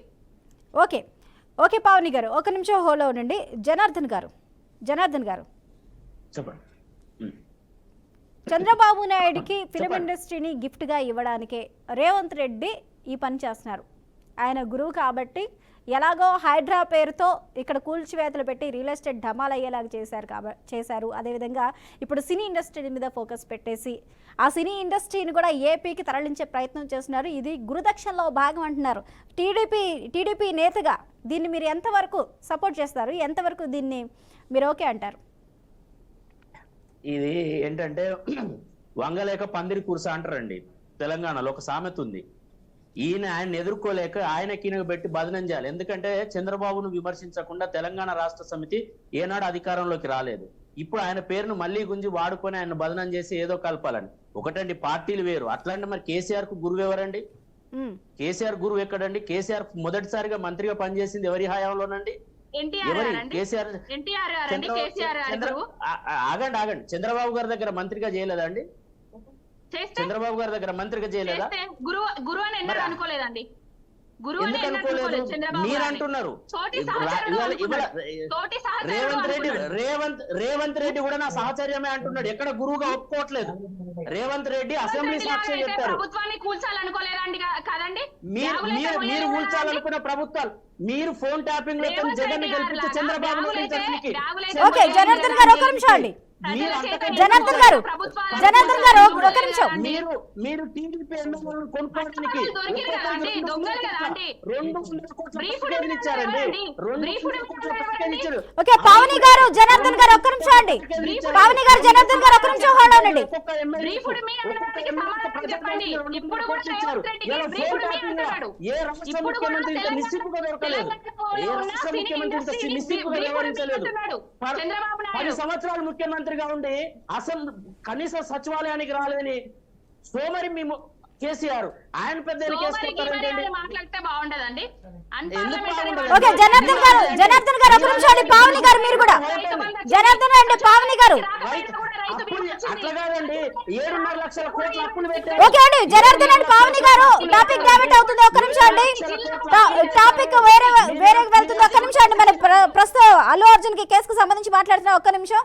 ఓకే పావని గారు, ఒక నిమిషం హోలో ఉండండి. జనార్దన్ గారు చెప్పండి. చంద్రబాబు నాయుడికి ఫిలిం ఇండస్ట్రీని గిఫ్ట్ గా ఇవ్వడానికే రేవంత్ రెడ్డి ఈ పని చేస్తున్నారు. ఆయన గురువు కాబట్టి ఎలాగో హైడ్రా పేరుతో ఇక్కడ కూల్చివేతలు పెట్టి రియల్ ఎస్టేట్ ఢమాల్ అయ్యేలాగా చేశారు. అదేవిధంగా ఇప్పుడు సినీ ఇండస్ట్రీ మీద ఫోకస్ పెట్టేసి ఆ సినీ ఇండస్ట్రీని కూడా ఏపీకి తరలించే ప్రయత్నం చేస్తున్నారు. ఇది గురుదక్షిణలో భాగం అంటున్నారు. టీడీపీ నేతగా దీన్ని మీరు ఎంతవరకు సపోర్ట్ చేస్తారు, ఎంతవరకు దీన్ని మీరు ఓకే అంటారు? ఇది ఏంటంటే వంగలేక పందిరి కురుస అంటారండి. తెలంగాణలో ఒక సామెత ఉంది. ఆయన ఎదుర్కోలేక ఆయనకి పెట్టి బదనం చేయాలి. ఎందుకంటే చంద్రబాబును విమర్శించకుండా తెలంగాణ రాష్ట్ర సమితి ఏనాడు అధికారంలోకి రాలేదు. ఇప్పుడు ఆయన పేరును మళ్ళీ గుంజి వాడుకొని ఆయన బదనం చేసి ఏదో కలపాలని. ఒకటండి, పార్టీలు వేరు. అట్లాంటి మరి కేసీఆర్ కు గురువు ఎవరండి? కేసీఆర్ గురువు ఎక్కడండి? కేసీఆర్ మొదటిసారిగా మంత్రిగా పనిచేసింది ఎవరి హయాంలోనండి? కేసీఆర్. ఆగండి, చంద్రబాబు గారి దగ్గర మంత్రిగా చేయలేదా అండి? చంద్రబాబు గారి దగ్గర మంత్రిగా చేయలేదా? అనుకోలేదండి. ఎందుకు అనుకోలేదు? మీరు అంటున్నారు. రేవంత్ రెడ్డి కూడా నా సహచర్యమే అంటున్నాడు. ఎక్కడ గురువుగా ఒప్పుకోవట్లేదు. రేవంత్ రెడ్డి అసెంబ్లీ సాక్షి చెప్పారు. ప్రభుత్వాన్ని కూల్చాలనుకోలేదండి కదండి. మీరు కూల్చాలనుకున్న ప్రభుత్వాలు, మీరు ఫోన్ ట్యాపింగ్ లో జగన్ గెలిపించి చంద్రబాబు ఓకే జనార్దన్ గారు ఒక నిమిషం అండి. జనార్దన్ గారు ఒక నిమిషం. మీరు టీడీపీ ఎమ్మెల్యేలను కొనుక్కోవడానికి ఓకే పావని గారు, జనార్దన్ గారు ఒక్క నిమిషం అండి. పావని గారు, జనార్దన్ గారు ఒక్క నిమిషం హోల్డ్ అవ్వండి. ఏ రాష్ట్ర ముఖ్యమంత్రి ఇంత నిస్సిగ్గుగా దొరకలేదు. ఏ రాష్ట్ర ముఖ్యమంత్రి ఇంత నిస్సిగ్గుగా వ్యవహరించలేదు. 10 సంవత్సరాలు ముఖ్యమంత్రిగా ఉండి కనీస సచివాలయానికి రాలేని సోమరి మేము కేసీఆర్. ఆయన పెద్ద మాట్లాడితే బాగుండదండి. ఓకే జనార్దన్ గారు ఒక నిమిషం అండి. పావని గారు మీరు కూడా. జనార్దన్ అండి, పావని గారు. అట్లా కాదండి, 7.5 లక్షల కోట్ల అప్పులు పెట్టారు. ఓకే అండి, జనార్దన్ అండి, పావని గారు టాపిక్ డైవర్ట్ అవుతుంది. ఒక్క నిమిషం అండి, టాపిక్ వేరే వెళ్తుంది. ఒక్క నిమిషం అండి. మన ప్రస్తుతం అల్లు అర్జున్ కి కేసుకు సంబంధించి మాట్లాడుతున్నా. ఒక్క నిమిషం.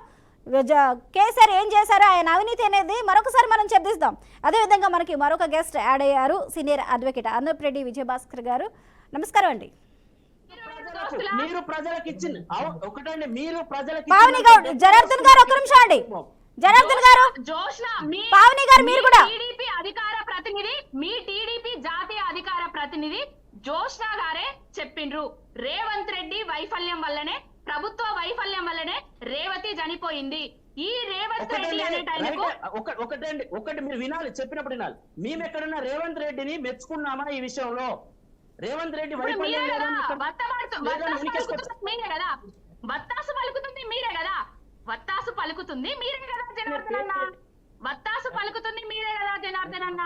కేసీఆర్ ఏం చేశారో ఆయన అవినీతి అనేది మరొకసారి మనం చర్చిస్తాం. అదేవిధంగా మనకి మరొక గెస్ట్ యాడ్ అయ్యారు, సీనియర్ అడ్వకేట్ అన్నప్రెడ్డి విజయభాస్కర్ గారు. నమస్కారం అండి. మీరు ప్రజలకు ఇచ్చింది ఒకటండి, మీరు ప్రజలకు. పావని గారు, జనార్దన్ గారు ఒక్క నిమిషం అండి. జనార్దన్ గారు, పావని గారు మీరు కూడా. అధికార ప్రతినిధి, మీ టీడీపీ జాతీయ అధికార ప్రతినిధి జోష్నా గారే చెప్పిండ్రు, రేవంత్ రెడ్డి వైఫల్యం వల్లనే, ప్రభుత్వ వైఫల్యం వల్లనే రేవతి చనిపోయింది. ఈ రేవంత్ రెడ్డి అనే టైంకు ఒకటి మీరు వినాలి, చెప్పినప్పుడు వినాలి. మేము ఎక్కడన్నా రేవంత్ రెడ్డిని మెచ్చుకున్నామా ఈ విషయంలో? రేవంత్ రెడ్డి వైఫల్యం మీరే కదా, వత్తాసు పలుకుతుంది మీరే కదా, వత్తాసు పలుకుతుంది మీరే కదా జనార్దన్ అన్న, వత్తాసు పలుకుతుంది మీరే కదా జనార్దన్ అన్న.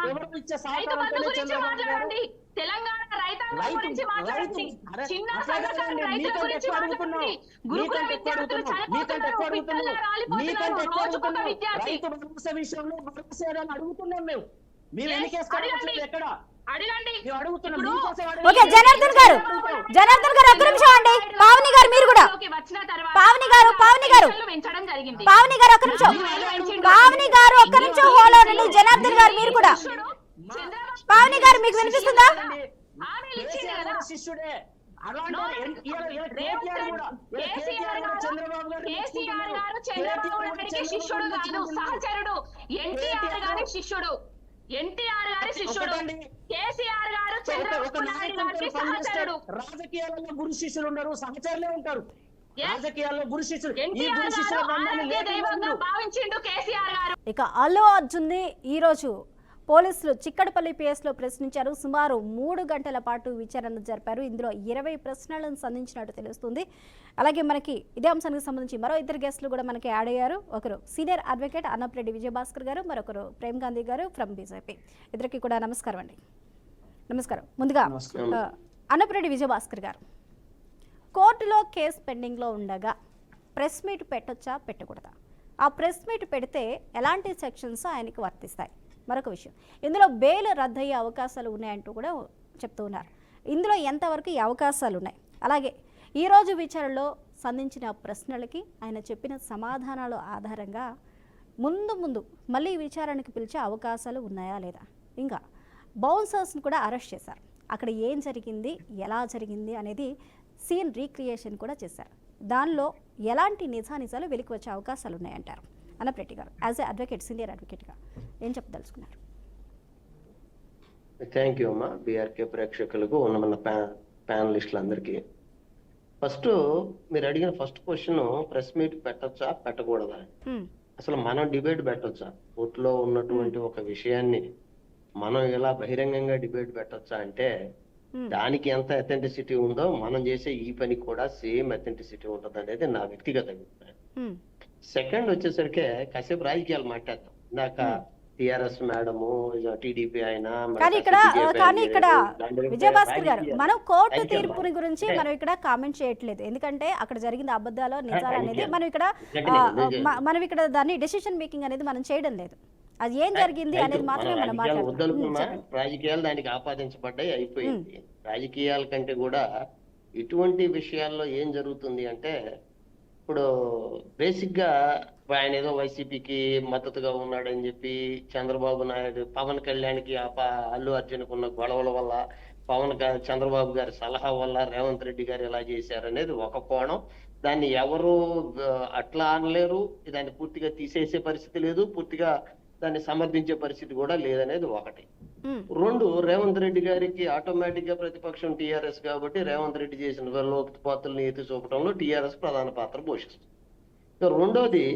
రైతు బంధు గురించి మాట్లాడండి, తెలంగాణ రైతాంగం గురించి మాట్లాడండి, చిన్న రైతుల గురించి మాట్లాడండి, గురుకుల విద్యార్థులు చనిపోతున్నారు, రాలిపోతున్నారు, రోజుకొక విద్యార్థి. అడుగుతున్నాం మేము. అడగండి. ఓకే జనార్దన్ గారు ఒక్క నిమిషం అండి. పావని గారు మీరు కూడా. పావని గారు పెంచడం జరిగింది. పావని గారు ఒక్క నిమిషం. పావని గారు ఒక్క నిమిషం హోల్డ్ అవ్వండి. జనార్దన్ గారు మీరు కూడా. పావని గారు మీకు వినిపిస్తుందా? శిష్యుడే కేసీఆర్ గారు చంద్రబాబు నాయుడికి శిష్యుడు కాదు, సహచరుడు. ఎన్టీఆర్ గారి శిష్యుడు, ఎన్టీఆర్ గారి శిష్యుడు. కేసీఆర్ గారు చంద్రబాబు నాయుడు గారికి సహచరుడు. రాజకీయాలలో గురు శిష్యులు ఉండరు, సహచరులే ఉంటారు. రాజకీయాల్లో గురు శిష్యులు. భావించిండు కేసీఆర్ గారు. ఇక అల్లు అర్జున్ ని ఈ రోజు పోలీసులు చిక్కడపల్లి పిఎస్ లో ప్రశ్నించారు. సుమారు 3 గంటల పాటు విచారణ జరిపారు. ఇందులో 20 ప్రశ్నలను సంధించినట్టు తెలుస్తుంది. అలాగే మనకి ఇదే అంశానికి సంబంధించి మరో 2 గెస్టులు కూడా మనకి యాడ్ అయ్యారు. ఒకరు సీనియర్ అడ్వకేట్ అన్నప్రెడ్డి విజయభాస్కర్ గారు, మరొకరు ప్రేమ్ గాంధీ గారు ఫ్రమ్ బీజేపీ. ఇద్దరికి కూడా నమస్కారం అండి. నమస్కారం. ముందుగా అన్నప్రెడ్డి విజయభాస్కర్ గారు, కోర్టులో కేసు పెండింగ్లో ఉండగా ప్రెస్ మీట్ పెట్టొచ్చా పెట్టకూడదా? ఆ ప్రెస్ మీట్ పెడితే ఎలాంటి సెక్షన్స్ ఆయనకి వర్తిస్తాయి? మరొక విషయం, ఇందులో బెయిల్ రద్దయ్యే అవకాశాలు ఉన్నాయంటూ కూడా చెప్తూ ఉన్నారు. ఇందులో ఎంతవరకు ఈ అవకాశాలు ఉన్నాయి? అలాగే ఈరోజు విచారణలో సంధించిన ప్రశ్నలకి ఆయన చెప్పిన సమాధానాల ఆధారంగా ముందు మళ్ళీ విచారణకు పిలిచే అవకాశాలు ఉన్నాయా లేదా? ఇంకా బౌన్సర్స్ని కూడా అరెస్ట్ చేశారు. అక్కడ ఏం జరిగింది, ఎలా జరిగింది అనేది సీన్ రీక్రియేషన్ కూడా చేశారు. దానిలో ఎలాంటి నిజానిజాలు వెలికి వచ్చే అవకాశాలు ఉన్నాయంటారు? అన్నప్రెడ్డి గారు యాజ్ ఏ అడ్వకేట్, సీనియర్ అడ్వకేట్గా ఏం చెప్పదలుచుకున్నారు? థ్యాంక్ యూ అమ్మా. బీఆర్కే ప్రేక్షకులకు ఉన్న మన ప్యానలిస్టులందరికీ ఫస్ట్ మీరు అడిగిన ఫస్ట్ క్వశ్చన్, ప్రెస్ మీట్ పెట్టొచ్చా పెట్టకూడదా? అసలు మనం డిబేట్ పెట్టొచ్చా? కోర్టులో ఉన్నటువంటి ఒక విషయాన్ని మనం ఇలా బహిరంగంగా డిబేట్ పెట్టొచ్చా అంటే దానికి ఎంత అథెంటిసిటీ ఉందో మనం చేసే ఈ పని కూడా సేమ్ అథెంటిసిటీ ఉంటుంది అనేది నా వ్యక్తిగత అభిప్రాయం. సెకండ్ వచ్చేసరికి కాసేపు రాజకీయాలు మాట్లాడతాం. ఇందాక టిఆర్ఎస్ మేడము, టీడీపీ ఆయన, కానీ ఇక్కడ విజయభాస్కర్ గారు మనం కోర్టు తీర్పుని గురించి మనం ఇక్కడ కామెంట్ చేయట్లేదు. ఎందుకంటే అక్కడ జరిగిన అబద్ధాలు నిజాలు అనేది మనం ఇక్కడ దాన్ని డెసిషన్ మేకింగ్ అనేది మనం చేయడం లేదు. అది ఏం జరిగింది అనేది మాత్రమే మనం మాట్లాడుతున్నాం. రాజకీయాలు దానికి ఆపాదించబడ్డాయి, అయిపోయింది. రాజకీయాల కంటే కూడా ఇటువంటి విషయాల్లో ఏం జరుగుతుంది అంటే, ఇప్పుడు బేసిక్ గా ఆయన ఏదో వైసీపీకి మద్దతుగా ఉన్నాడని చెప్పి చంద్రబాబు నాయుడు పవన్ కళ్యాణ్కి అల్లు అర్జున్కి ఉన్న గొడవల వల్ల, చంద్రబాబు గారి సలహా వల్ల రేవంత్ రెడ్డి గారు ఇలా చేశారనేది ఒక కోణం. దాన్ని ఎవరు అట్లా అనలేరు, దాన్ని పూర్తిగా తీసేసే పరిస్థితి లేదు, పూర్తిగా దాన్ని సమర్థించే పరిస్థితి కూడా లేదనేది ఒకటి. రెండు, రేవంత్ రెడ్డి గారికి ఆటోమేటిక్ గా ప్రతిపక్షం టీఆర్ఎస్ కాబట్టి రేవంత్ రెడ్డి చేసిన లోతుపాతులను ఎత్తి చూపడంలో టీఆర్ఎస్ ప్రధాన పాత్ర పోషిస్తుంది. ఇక రెండోది,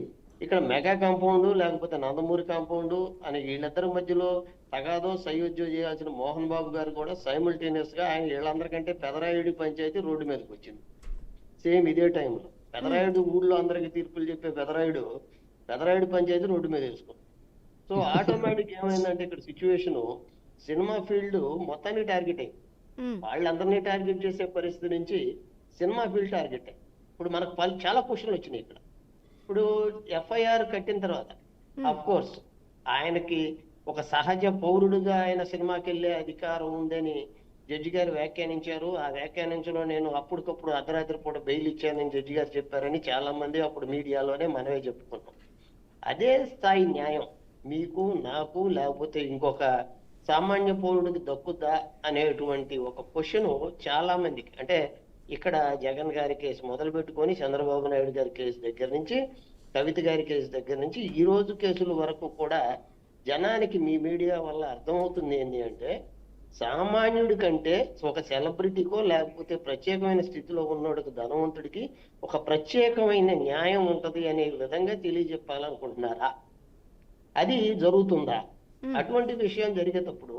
ఇక్కడ మెగా కాంపౌండ్ లేకపోతే నందమూరి కాంపౌండ్ అని వీళ్ళిద్దరి మధ్యలో తగాదో సయోధ్యం చేయాల్సిన మోహన్ బాబు గారు కూడా సైమల్టేనియస్ గా ఆయన వీళ్ళందరికంటే పెదరాయుడి పంచాయతీ రోడ్డు మీదకి వచ్చింది సేమ్ ఇదే టైంలో. పెదరాయుడు ఊళ్ళో అందరికి తీర్పులు చెప్పే పెదరాయుడు పంచాయతీ రోడ్డు మీద వేసుకుంది. సో ఆటోమేటిక్ ఏమైందంటే ఇక్కడ సిచ్యువేషన్ సినిమా ఫీల్డ్ మొత్తానికి టార్గెట్ అయింది. వాళ్ళందరినీ టార్గెట్ చేసే పరిస్థితి నుంచి సినిమా ఫీల్డ్ టార్గెట్ అయింది. ఇప్పుడు మనకు చాలా క్వశ్చన్లు వచ్చినాయి ఇక్కడ. ఇప్పుడు ఎఫ్ఐఆర్ కట్టిన తర్వాత అఫ్ కోర్స్ ఆయనకి ఒక సహజ పౌరుడుగా ఆయన సినిమాకి వెళ్ళే అధికారం ఉందని జడ్జి గారు వ్యాఖ్యానించారు. ఆ వ్యాఖ్యానించలో నేను అప్పటికప్పుడు అర్ధరాత్రి పూట బెయిల్ ఇచ్చానని జడ్జి గారు చెప్పారని చాలా మంది అప్పుడు మీడియాలోనే మనమే చెప్పుకున్నాం. అదే స్థాయి న్యాయం మీకు, నాకు, లేకపోతే ఇంకొక సామాన్య పౌరుడికి దక్కుద్దా అనేటువంటి ఒక క్వశ్చన్ చాలా మందికి, అంటే ఇక్కడ జగన్ గారి కేసు మొదలు పెట్టుకొని చంద్రబాబు నాయుడు గారి కేసు దగ్గర నుంచి, కవిత గారి కేసు దగ్గర నుంచి ఈ రోజు కేసుల వరకు కూడా జనానికి మీ మీడియా వల్ల అర్థమవుతుంది ఏంటి అంటే, సామాన్యుడి కంటే ఒక సెలబ్రిటీకో లేకపోతే ప్రత్యేకమైన స్థితిలో ఉన్నోడికి, ధనవంతుడికి ఒక ప్రత్యేకమైన న్యాయం ఉంటది అనే విధంగా తెలియజెప్పాలనుకుంటున్నారా? అది జరుగుతుందా? అటువంటి విషయం జరిగేటప్పుడు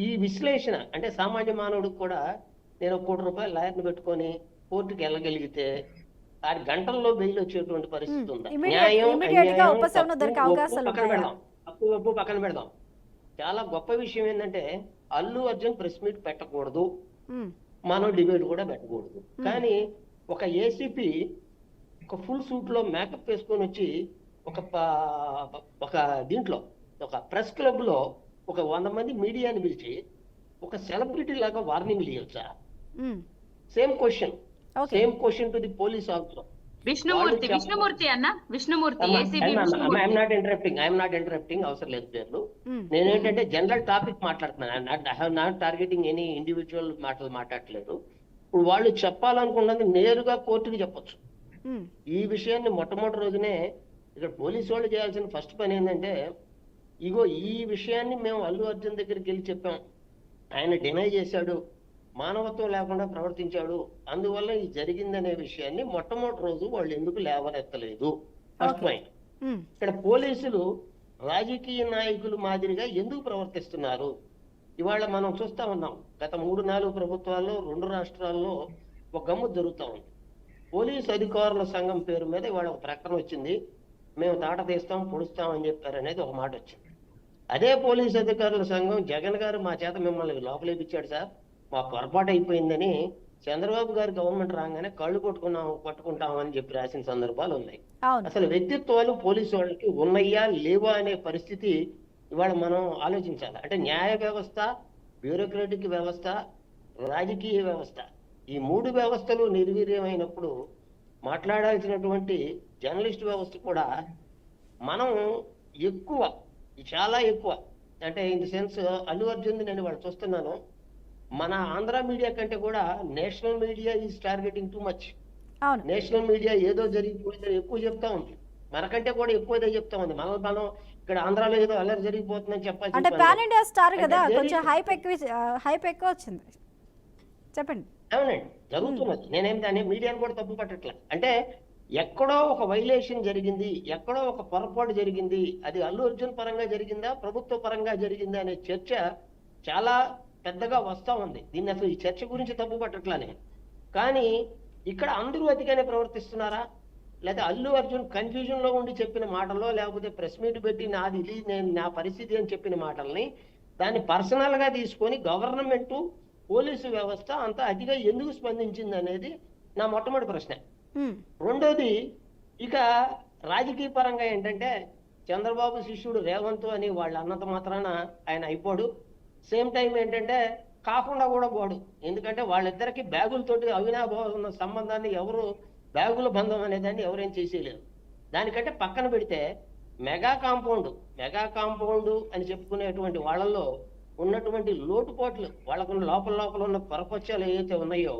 ఈ విశ్లేషణ అంటే సామాన్య మానవుడికి కూడా నేను ₹1 కోటి లాయర్ని పెట్టుకొని కోర్టుకి వెళ్ళగలిగితే ఆ గంటల్లో బెయిల్ వచ్చేటువంటి పరిస్థితి ఉందా? పక్కన పెడదాం. చాలా గొప్ప విషయం ఏంటంటే అల్లు అర్జున్ ప్రెస్ మీట్ పెట్టకూడదు, మనం డిబేట్ కూడా పెట్టకూడదు. కానీ ఒక ఏసీపీ ఒక ఫుల్ సూట్ లో మేకప్ వేసుకొని వచ్చి ఒక దీంట్లో ఒక ప్రెస్ క్లబ్ లో ఒక 100 మంది మీడియాని పిలిచి ఒక సెలబ్రిటీ లాగా వార్నింగ్ ఇవ్వచ్చా? Same question to the police officer. Vishnumurthy అన్న, ఐఎమ్ నాట్ ఇంటరప్టింగ్, అవసరం లేదు పేర్లు. నేనేంటంటే జనరల్ టాపిక్ మాట్లాడుతున్నాను. నాట్ టార్గెటింగ్ ఎనీ ఇండివిజువల్ మాటలు మాట్లాడట్లేదు. ఇప్పుడు వాళ్ళు చెప్పాలనుకున్నది నేరుగా కోర్టుకి చెప్పొచ్చు. ఈ విషయాన్ని మొట్టమొదటి రోజునే ఇక్కడ పోలీసు వాళ్ళు చేయాల్సిన ఫస్ట్ పని ఏంటంటే, ఇగో ఈ విషయాన్ని మేము అల్లు అర్జున్ దగ్గరికి వెళ్ళి చెప్పాం, ఆయన డినై చేశాడు, మానవత్వం లేకుండా ప్రవర్తించాడు, అందువల్ల ఇది జరిగిందనే విషయాన్ని మొట్టమొదటి రోజు వాళ్ళు ఎందుకు లేవనెత్తలేదు? First point. ఇక్కడ పోలీసులు రాజకీయ నాయకులు మాదిరిగా ఎందుకు ప్రవర్తిస్తున్నారు? ఇవాళ మనం చూస్తా ఉన్నాం, గత 3-4 ప్రభుత్వాల్లో 2 రాష్ట్రాల్లో ఒక గమ్మత్తు జరుగుతూ ఉంది. పోలీసు అధికారుల సంఘం పేరు మీద ఇవాళ ఒక ప్రకటన వచ్చింది, మేము తాట తీస్తాం, పొడుస్తాం అని చెప్పారు అనేది ఒక మాట వచ్చింది. అదే పోలీసు అధికారుల సంఘం జగన్ గారు మా చేత మిమ్మల్ని లోపలేపిచ్చాడు సార్, మా పొరపాటు అయిపోయిందని చంద్రబాబు గారు గవర్నమెంట్ రాగానే కళ్ళు పట్టుకుంటామని చెప్పి రాసిన సందర్భాలు ఉన్నాయి. అసలు వ్యక్తిత్వాలు పోలీసు వాళ్ళకి ఉన్నాయా లేవా అనే పరిస్థితి ఇవాళ మనం ఆలోచించాలి. అంటే న్యాయ వ్యవస్థ, బ్యూరోక్రాటిక్ వ్యవస్థ, రాజకీయ వ్యవస్థ, ఈ 3 వ్యవస్థలు నిర్వీర్యమైనప్పుడు మాట్లాడాల్సినటువంటి జర్నలిస్ట్ వ్యవస్థ కూడా మనం చాలా ఎక్కువ అంటే in the sense Allu Arjun నేను వాళ్ళు చూస్తున్నాను, మన ఆంధ్ర మీడియా కంటే కూడా national media is targeting too much. National media ఏదో జరిగిపోయిందని ఎక్కువ చెప్తా ఉంది, మనకంటే కూడా ఎక్కువ చెప్తా ఉంది. మనం ఇక్కడ ఆంధ్రాలో ఏదో అల్లరి జరిగిపోతుందని చెప్పాలి. అంటే పాన్ ఇండియా స్టార్ కదా, కొంచెం హైప్ ఎక్కువ వచ్చింది. చెప్పండి. అవునండి, జరుగుతున్నది. నేనేం దాన్ని మీడియాను కూడా తప్పు పట్టట్లే. అంటే ఎక్కడో ఒక వైలేషన్ జరిగింది, ఎక్కడో ఒక పొరపాటు జరిగింది, అది అల్లు అర్జున్ పరంగా జరిగిందా ప్రభుత్వ పరంగా జరిగిందా అనే చర్చ చాలా పెద్దగా వస్తా ఉంది. దీన్ని అసలు ఈ చర్చ గురించి తప్పు పట్టట్లనే, కానీ ఇక్కడ అందరూ అతిగానే ప్రవర్తిస్తున్నారా, లేదా అల్లు అర్జున్ కన్ఫ్యూజన్ లో ఉండి చెప్పిన మాటల్లో, లేకపోతే ప్రెస్ మీట్ పెట్టి నాది ఇది నేను నా పరిస్థితి అని చెప్పిన మాటల్ని దాన్ని పర్సనల్ గా తీసుకొని గవర్నమెంట్ పోలీసు వ్యవస్థ అంత అతిగా ఎందుకు స్పందించింది అనేది నా మొట్టమొదటి ప్రశ్న. రెండోది, ఇక రాజకీయ పరంగా ఏంటంటే చంద్రబాబు శిష్యుడు రేవంత్ అని వాళ్ళు అన్నంత మాత్రాన ఆయన అయిపోడు. సేమ్ టైం ఏంటంటే కాకుండా కూడా పోడు, ఎందుకంటే వాళ్ళిద్దరికి బ్యాగులతోటి అవినాభావ ఉన్న సంబంధాన్ని ఎవరు బ్యాగుల బంధం అనేదాన్ని ఎవరేం చేసేయలేరు. దానికంటే పక్కన పెడితే మెగా కాంపౌండ్ అని చెప్పుకునేటువంటి వాళ్ళల్లో ఉన్నటువంటి లోటుపాట్లు, వాళ్ళకు లోపల ఉన్న పొరపత్యాలు ఏవైతే ఉన్నాయో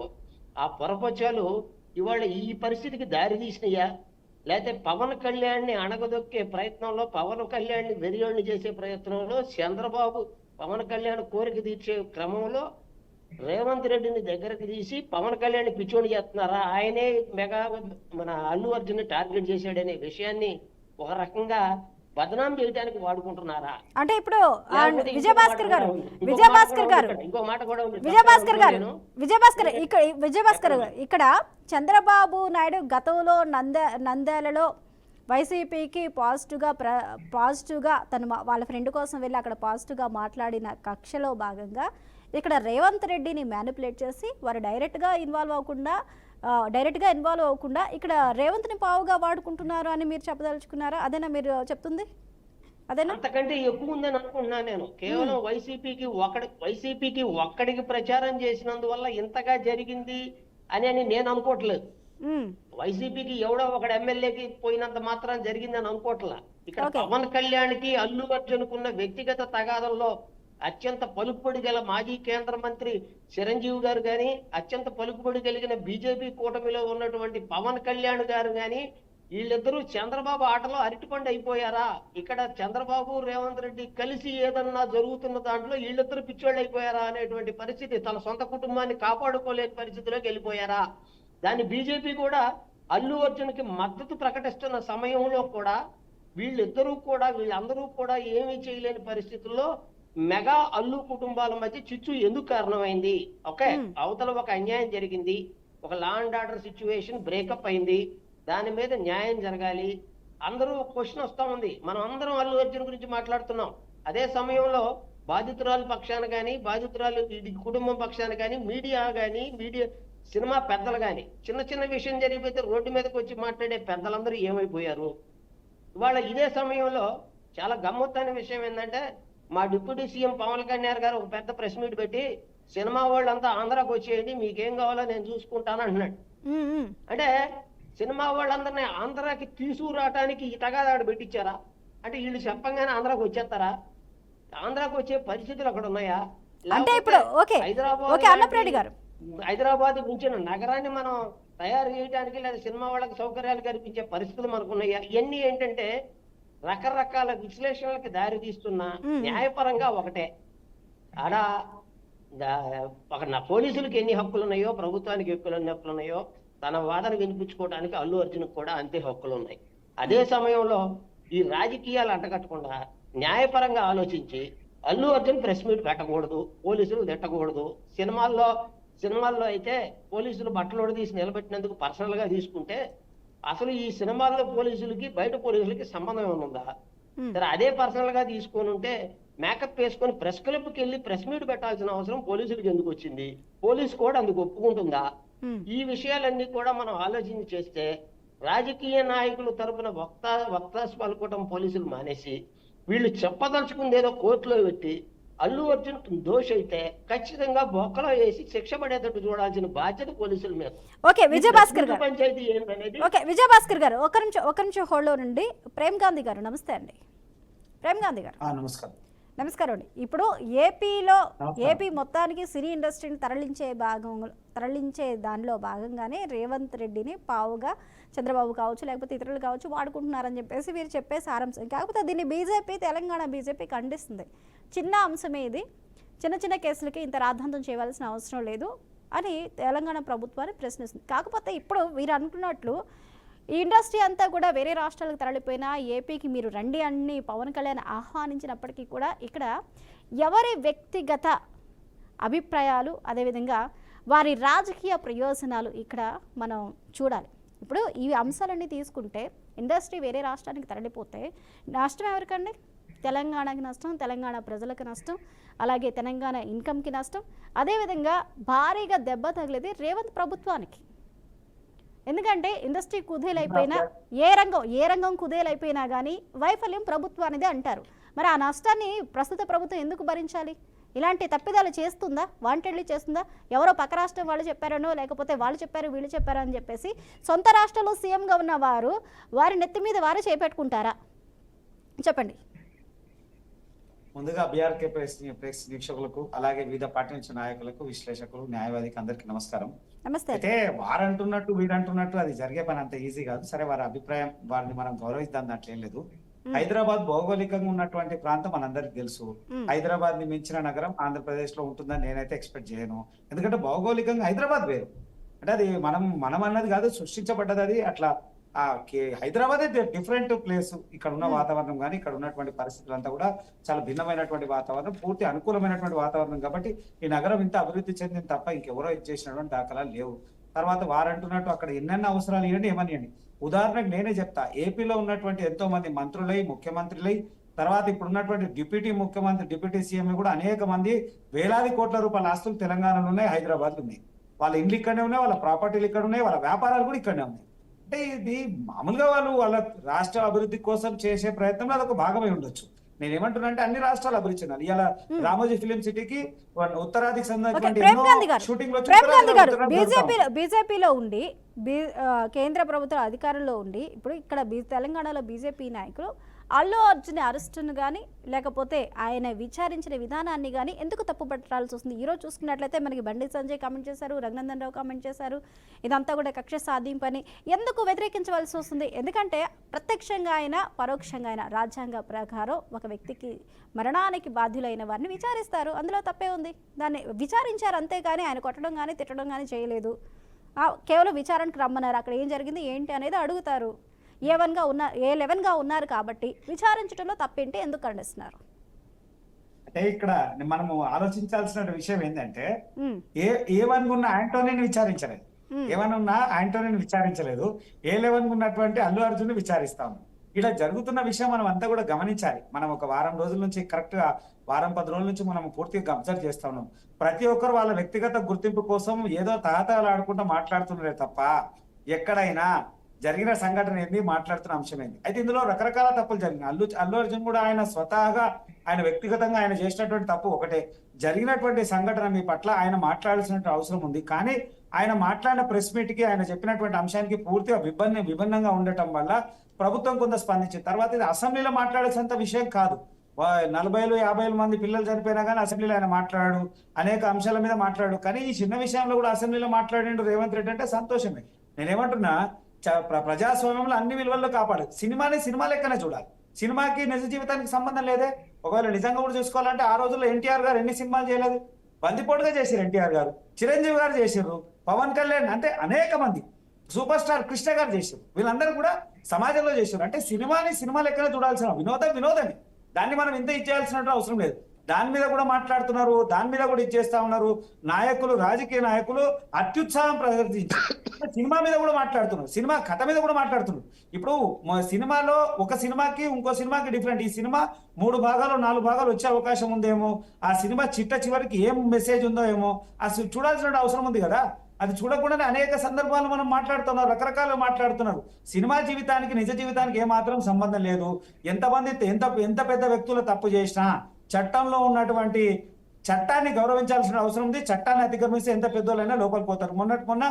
ఆ పొరపత్యాలు ఇవాళ ఈ పరిస్థితికి దారి తీసినయా, లేకపోతే పవన్ కళ్యాణ్ని అణగదొక్కే ప్రయత్నంలో, పవన్ కళ్యాణ్ని వెరియోడిని చేసే ప్రయత్నంలో, చంద్రబాబు పవన్ కళ్యాణ్ కోరిక తీర్చే క్రమంలో రేవంత్ రెడ్డిని దగ్గరకు తీసి పవన్ కళ్యాణ్ పిచ్చోడి చేస్తున్నారా, ఆయనే మెగా మన అల్లు అర్జున్ టార్గెట్ చేశాడనే విషయాన్ని ఒక రకంగా బదనాం చేయడానికి వాడుకుంటున్నారా అంటే ఇప్పుడు లేకపోతే విజయభాస్కర్ గారు ఇంకో మాట కూడా ఉంది. విజయభాస్కర్ ఇక్కడ చంద్రబాబు నాయుడు గతంలో నంద్యాలలో వైసీపీకి పాజిటివ్గా తను వాళ్ళ ఫ్రెండ్ కోసం వెళ్ళి అక్కడ పాజిటివ్గా మాట్లాడిన కక్షలో భాగంగా ఇక్కడ రేవంత్ రెడ్డిని మ్యానిపులేట్ చేసి వారు డైరెక్ట్గా ఇన్వాల్వ్ అవ్వకుండా ఇక్కడ రేవంత్ని పావుగా వాడుకుంటున్నారు అని మీరు చెప్పదలుచుకున్నారా? అదేనా మీరు చెప్తుంది? అదేనా? అంతకంటే ఎక్కువ ఉందని అనుకుంటున్నాను నేను. కేవలం వైసీపీకి ఒక్కడికి ప్రచారం చేసినందువల్ల ఇంతగా జరిగింది అని నేను అనుకోవట్లేదు. వైసీపీకి ఎవడో ఒకడు ఎమ్మెల్యేకి పోయినంత మాత్రం జరిగిందని అనుకోవట్లా. ఇక్కడ పవన్ కళ్యాణ్కి అల్లు అర్జున్కున్న వ్యక్తిగత తగాదంలో అత్యంత పలుకుబడి గల మాజీ కేంద్ర మంత్రి చిరంజీవి గారు కానీ, అత్యంత పలుకుబడి కలిగిన బీజేపీ కూటమిలో ఉన్నటువంటి పవన్ కళ్యాణ్ గారు కానీ, వీళ్ళిద్దరూ చంద్రబాబు ఆటలో అరటిపండు అయిపోయారా? ఇక్కడ చంద్రబాబు రేవంత్ రెడ్డి కలిసి ఏదన్నా జరుగుతున్న దాంట్లో వీళ్ళిద్దరు పిచ్చోళ్ళు అయిపోయారా అనేటువంటి పరిస్థితి, తన సొంత కుటుంబాన్ని కాపాడుకోలేని పరిస్థితిలోకి వెళ్ళిపోయారా? దాన్ని బీజేపీ కూడా అల్లు అర్జున్కి మద్దతు ప్రకటిస్తున్న సమయంలో కూడా వీళ్ళందరూ కూడా ఏమీ చేయలేని పరిస్థితుల్లో మెగా అల్లు కుటుంబాల మధ్య చిచ్చు ఎందుకు కారణమైంది? ఓకే, అవతల ఒక అన్యాయం జరిగింది, ఒక law and order situation breakup అయింది, దాని మీద న్యాయం జరగాలి. అందరూ క్వశ్చన్ వస్తా ఉంది, మనం అందరం అల్లు అర్జున్ గురించి మాట్లాడుతున్నాం. అదే సమయంలో బాధితురాలు పక్షాన కానీ, బాధితురాలు కుటుంబం పక్షాన కానీ, మీడియా సినిమా పెద్దలు కానీ చిన్న విషయం జరిగిపోతే రోడ్డు మీదకి వచ్చి మాట్లాడే పెద్దలందరూ ఏమైపోయారు? ఇవాళ ఇదే సమయంలో చాలా గమ్మత్తైన విషయం ఏంటంటే, మా డిప్యూటీ సీఎం పవన్ కళ్యాణ్ గారు ఒక పెద్ద ప్రెస్ మీట్ పెట్టి సినిమా వాళ్ళంతా ఆంధ్రాకి వచ్చేయండి, మీకేం కావాలో నేను చూసుకుంటాను అంటున్నాడు. అంటే సినిమా వాళ్ళందరినీ ఆంధ్రాకి తీసుకురావటానికి ఈ తగాదాడు పెట్టించారా? అంటే వీళ్ళు చెప్పంగానే ఆంధ్రాకి వచ్చేస్తారా? ఆంధ్రాకి వచ్చే పరిస్థితులు అక్కడ ఉన్నాయా? అంటే ఇప్పుడు హైదరాబాద్ మించిన నగరాన్ని మనం తయారు చేయడానికి లేదా సినిమా వాళ్ళకి సౌకర్యాలు కల్పించే పరిస్థితులు మనకు ఉన్నాయా? ఇవన్నీ ఏంటంటే రకరకాల విశ్లేషణలకు దారి తీస్తున్న న్యాయపరంగా ఒకటే. ఆడ పోలీసులకు ఎన్ని హక్కులు ఉన్నాయో, ప్రభుత్వానికి ఎన్ని హక్కులు ఉన్నాయో, తన వాదన వినిపించుకోవడానికి అల్లు అర్జున్కి కూడా అంతే హక్కులు ఉన్నాయి. అదే సమయంలో ఈ రాజకీయాలు అంటగట్టకుండా న్యాయపరంగా ఆలోచించి అల్లు అర్జున్ ప్రెస్ మీట్ పెట్టకూడదు, పోలీసులు తిట్టకూడదు. సినిమాల్లో అయితే పోలీసులు బట్టలు తీసి నిలబెట్టినందుకు పర్సనల్ గా తీసుకుంటే అసలు ఈ సినిమాల్లో పోలీసులకి బయట పోలీసులకి సంబంధం ఏమనుందా? సరే, అదే పర్సనల్ గా తీసుకొని ఉంటే మేకప్ వేసుకొని ప్రెస్ క్లబ్కి వెళ్ళి ప్రెస్ మీట్ పెట్టాల్సిన అవసరం పోలీసులకు ఎందుకు వచ్చింది? పోలీసు కూడా అందుకు ఒప్పుకుంటుందా? ఈ విషయాలన్నీ కూడా మనం ఆలోచన చేస్తే రాజకీయ నాయకుల తరపున వక్తాస్ పలుకోవటం పోలీసులు మానేసి వీళ్ళు చెప్పదలుచుకుంది ఏదో కోర్టులో పెట్టి అల్లు అర్జున్ దోష అయితే ఖచ్చితంగా బొక్కలో వేసి శిక్ష పడేటట్టు చూడాల్సిన బాధ్యత పోలీసుల మీద. ఓకే విజయభాస్కర్ గారు, పంచాయతీ ఏంటనేది. ఓకే విజయభాస్కర్ గారు ఒక నిమిషం హోల్డ్లో నుండి. ప్రేమ్ గాంధీ గారు నమస్తే అండి. ప్రేమ్ గాంధీ గారు నమస్కారం అండి. ఇప్పుడు ఏపీ మొత్తానికి సినీ ఇండస్ట్రీని తరలించే దానిలో భాగంగానే రేవంత్ రెడ్డిని పావుగా చంద్రబాబు కావచ్చు లేకపోతే ఇతరులు కావచ్చు వాడుకుంటున్నారని చెప్పేసి మీరు చెప్పే సారాంశం. కాకపోతే దీన్ని తెలంగాణ బీజేపీ ఖండిస్తుంది. చిన్న అంశమే ఇది, చిన్న కేసులకి ఇంత రాద్ధాంతం చేయవలసిన అవసరం లేదు అని తెలంగాణ ప్రభుత్వాన్ని ప్రశ్నిస్తుంది. కాకపోతే ఇప్పుడు మీరు అనుకున్నట్లు ఈ ఇండస్ట్రీ అంతా కూడా వేరే రాష్ట్రాలకు తరలిపోయినా ఏపీకి మీరు రండి అని పవన్ కళ్యాణ్ ఆహ్వానించినప్పటికీ కూడా ఇక్కడ ఎవరి వ్యక్తిగత అభిప్రాయాలు అదేవిధంగా వారి రాజకీయ ప్రయోజనాలు ఇక్కడ మనం చూడాలి. ఇప్పుడు ఈ అంశాలన్నీ తీసుకుంటే ఇండస్ట్రీ వేరే రాష్ట్రానికి తరలిపోతే నష్టం ఎవరికండి? తెలంగాణకి నష్టం, తెలంగాణ ప్రజలకు నష్టం, అలాగే తెలంగాణ ఇన్కమ్కి నష్టం. అదేవిధంగా భారీగా దెబ్బ తగిలేది రేవంత్ ప్రభుత్వానికి. ఎందుకంటే ఇండస్ట్రీ కుదేలైపోయినా ఏ రంగం కుదేలైపోయినా కానీ వైఫల్యం ప్రభుత్వానిదే అంటారు. మరి ఆ నష్టాన్ని ప్రస్తుత ప్రభుత్వం ఎందుకు భరించాలి? ఇలాంటి తప్పిదాలు చేస్తుందా? వాంటెడ్లీ చేస్తుందా? ఎవరో పక్క రాష్ట్రం వాళ్ళు చెప్పారనో లేకపోతే వాళ్ళు చెప్పారు వీళ్ళు చెప్పారు అని చెప్పేసి సొంత రాష్ట్రంలో సీఎంగా ఉన్న వారి నెత్తి మీద వారు చేపెట్టుకుంటారా? చెప్పండి. ముందుగా బీఆర్కే ప్రెస్ వీక్షకులకు అలాగే వివిధ పార్టీ నుంచి నాయకులకు, విశ్లేషకులు, న్యాయవాదికి అందరికీ నమస్కారం. నమస్తే. అయితే వారంటున్నట్టు వీడంటున్నట్టు అది జరిగే పని అంత ఈజీ కాదు. సరే, వారి అభిప్రాయం, వారిని మనం గౌరవిద్దాం, దాంట్లో ఏం లేదు. హైదరాబాద్ భౌగోళికంగా ఉన్నటువంటి ప్రాంతం మనందరికి తెలుసు. హైదరాబాద్ ని మించిన నగరం ఆంధ్రప్రదేశ్ లో ఉంటుందని నేనైతే ఎక్స్పెక్ట్ చేయను. ఎందుకంటే భౌగోళికంగా హైదరాబాద్ వేరు. అంటే అది మనం అన్నది కాదు, సృష్టించబడ్డది. అది అట్లా హైదరాబాద్ డిఫరెంట్ ప్లేస్. ఇక్కడ ఉన్న వాతావరణం కానీ ఇక్కడ ఉన్నటువంటి పరిస్థితులు అంతా కూడా చాలా భిన్నమైనటువంటి వాతావరణం, పూర్తి అనుకూలమైనటువంటి వాతావరణం. కాబట్టి ఈ నగరం ఇంత అభివృద్ధి చెందింది తప్ప ఇంకెవరో ఇచ్చేసినటువంటి దాఖలాలు లేవు. తర్వాత వారంటున్నట్టు అక్కడ ఎన్నెన్న అవసరాలు ఇవ్వండి ఏమనియండి. ఉదాహరణకు నేనే చెప్తా, ఏపీలో ఉన్నటువంటి ఎంతో మంది మంత్రులై, ముఖ్యమంత్రులై, తర్వాత ఇప్పుడు ఉన్నటువంటి డిప్యూటీ ముఖ్యమంత్రి, డిప్యూటీ సీఎం కూడా అనేక మంది వేలాది కోట్ల రూపాయల ఆస్తులు తెలంగాణలో ఉన్నాయి, హైదరాబాద్ లో ఉన్నాయి. వాళ్ళ ఇండ్లు ఇక్కడనే ఉన్నాయి, వాళ్ళ ప్రాపర్టీలు ఇక్కడ ఉన్నాయి, వాళ్ళ వ్యాపారాలు కూడా ఇక్కడనే ఉన్నాయి. అంటే ఇది మామూలుగా వాళ్ళ రాష్ట్ర అభివృద్ధి కోసం చేసే ప్రయత్నంలో అదొక భాగమై ఉండొచ్చు. నేనేమంటున్నా అంటే అన్ని రాష్ట్రాలు అభివృద్ధి చెందాలి. ఇలా రామోజీ ఫిలిం సిటీకి ఉత్తరాదికి సంబంధించిన షూటింగ్ బీజేపీలో ఉండి కేంద్ర ప్రభుత్వ అధికారంలో ఉండి ఇప్పుడు ఇక్కడ తెలంగాణలో బీజేపీ నాయకులు అల్లు అర్జున్ అరెస్టును కానీ లేకపోతే ఆయన విచారించిన విధానాన్ని కానీ ఎందుకు తప్పు పట్టాల్సి వస్తుంది? ఈరోజు చూసుకున్నట్లయితే మనకి బండి సంజయ్ కామెంట్ చేశారు, రఘునందన్ రావు కామెంట్ చేశారు, ఇదంతా కూడా కక్ష సాధింపని ఎందుకు వ్యతిరేకించవలసి వస్తుంది? ఎందుకంటే ప్రత్యక్షంగా అయినా పరోక్షంగా అయినా రాజ్యాంగ ప్రకారం ఒక వ్యక్తికి మరణానికి బాధ్యులైన వారిని విచారిస్తారు, అందులో తప్పే ఉంది. దాన్ని విచారించారు అంతేగాని ఆయన కొట్టడం కానీ తిట్టడం కానీ చేయలేదు. కేవలం విచారణకు రమ్మన్నారు, అక్కడ ఏం జరిగింది ఏంటి అనేది అడుగుతారు. ఏ11గా ఉన్నారు కాబట్టి విచారించడంలో తప్పేంటి, ఎందుకు ఖండిస్తున్నారు? అంటే ఇక్కడ మనము ఆలోచించాల్సిన విషయం ఏంటంటే ఏ1 ఉన్న ఆంటోనీని విచారించలేదు, ఏ1 ఉన్న ఆంటోనీని విచారించలేదు, ఏ11 ఉన్నటువంటి అల్లు అర్జున్ విచారిస్తాము. ఇలా జరుగుతున్న విషయం మనం అంతా కూడా గమనించాలి. మనం ఒక వారం రోజుల నుంచి కరెక్ట్ గా వారం 10 రోజుల నుంచి మనం పూర్తిగా అబ్జర్వ్ చేస్తా ఉన్నాం. ప్రతి ఒక్కరు వాళ్ళ వ్యక్తిగత గుర్తింపు కోసం ఏదో తాతాలు ఆడుకుంటూ మాట్లాడుతున్నారే తప్ప ఎక్కడైనా జరిగిన సంఘటన ఏంది, మాట్లాడుతున్న అంశం ఏంది. అయితే ఇందులో రకరకాల తప్పులు జరిగినాయి. అల్లు అర్జున్ కూడా ఆయన స్వతహాగా ఆయన వ్యక్తిగతంగా ఆయన చేసినటువంటి తప్పు ఒకటే. జరిగినటువంటి సంఘటన మీ పట్ల ఆయన మాట్లాడాల్సిన అవసరం ఉంది. కానీ ఆయన మాట్లాడిన ప్రెస్ మీట్ కి ఆయన చెప్పినటువంటి అంశానికి పూర్తిగా విభిన్నంగా ఉండటం వల్ల ప్రభుత్వం కొంత స్పందించింది. తర్వాత ఇది అసెంబ్లీలో మాట్లాడాల్సినంత విషయం కాదు. 40,000-50,000 మంది పిల్లలు చనిపోయినా కానీ అసెంబ్లీలో ఆయన మాట్లాడాడు, అనేక అంశాల మీద మాట్లాడు. కానీ ఈ చిన్న విషయంలో కూడా అసెంబ్లీలో మాట్లాడిండు రేవంత్ రెడ్డి అంటే సంతోషమే. నేనేమంటున్నా, ప్రజాస్వామ్యంలో అన్ని విలువల్లో కాపాడు. సినిమాని సినిమా లెక్కనే చూడాలి. సినిమాకి నిజ జీవితానికి సంబంధం లేదే. ఒకవేళ నిజంగా కూడా చూసుకోవాలంటే ఆ రోజుల్లో ఎన్టీఆర్ గారు ఎన్ని సినిమాలు చేయలేదు? బందిపోటుగా చేశారు ఎన్టీఆర్ గారు, చిరంజీవి గారు చేశారు, పవన్ కళ్యాణ్, అంటే అనేక మంది సూపర్ స్టార్ కృష్ణ గారు చేశారు. వీళ్ళందరూ కూడా సమాజంలో చేశారు. అంటే సినిమాని సినిమా లెక్కనే చూడాల్సిన వినోదమే. దాన్ని మనం ఇంత ఇచ్చేయాల్సిన అవసరం లేదు. దాని మీద కూడా మాట్లాడుతున్నారు, దాని మీద కూడా ఇచ్చేస్తా ఉన్నారు. నాయకులు, రాజకీయ నాయకులు అత్యుత్సాహం ప్రదర్శించారు. సినిమా మీద కూడా మాట్లాడుతున్నారు, సినిమా కథ మీద కూడా మాట్లాడుతున్నారు. ఇప్పుడు సినిమాలో ఒక సినిమాకి ఇంకో సినిమాకి డిఫరెంట్. ఈ సినిమా 3 భాగాలు 4 భాగాలు వచ్చే అవకాశం ఉందేమో, ఆ సినిమా చివరికి ఏం మెసేజ్ ఉందో ఏమో అసలు చూడాల్సిన అవసరం ఉంది కదా. అది చూడకుండానే అనేక సందర్భాలు మనం మాట్లాడుతున్నారు, రకరకాలుగా మాట్లాడుతున్నారు. సినిమా జీవితానికి నిజ జీవితానికి ఏమాత్రం సంబంధం లేదు. ఎంతమంది ఎంత పెద్ద వ్యక్తులు తప్పు చేసినా చట్టంలో ఉన్నటువంటి చట్టాన్ని గౌరవించాల్సిన అవసరం ఉంది. చట్టాన్ని అతిక్రమిస్తే ఎంత పెద్దోళ్ళైనా లోపలికి పోతారు. మొన్న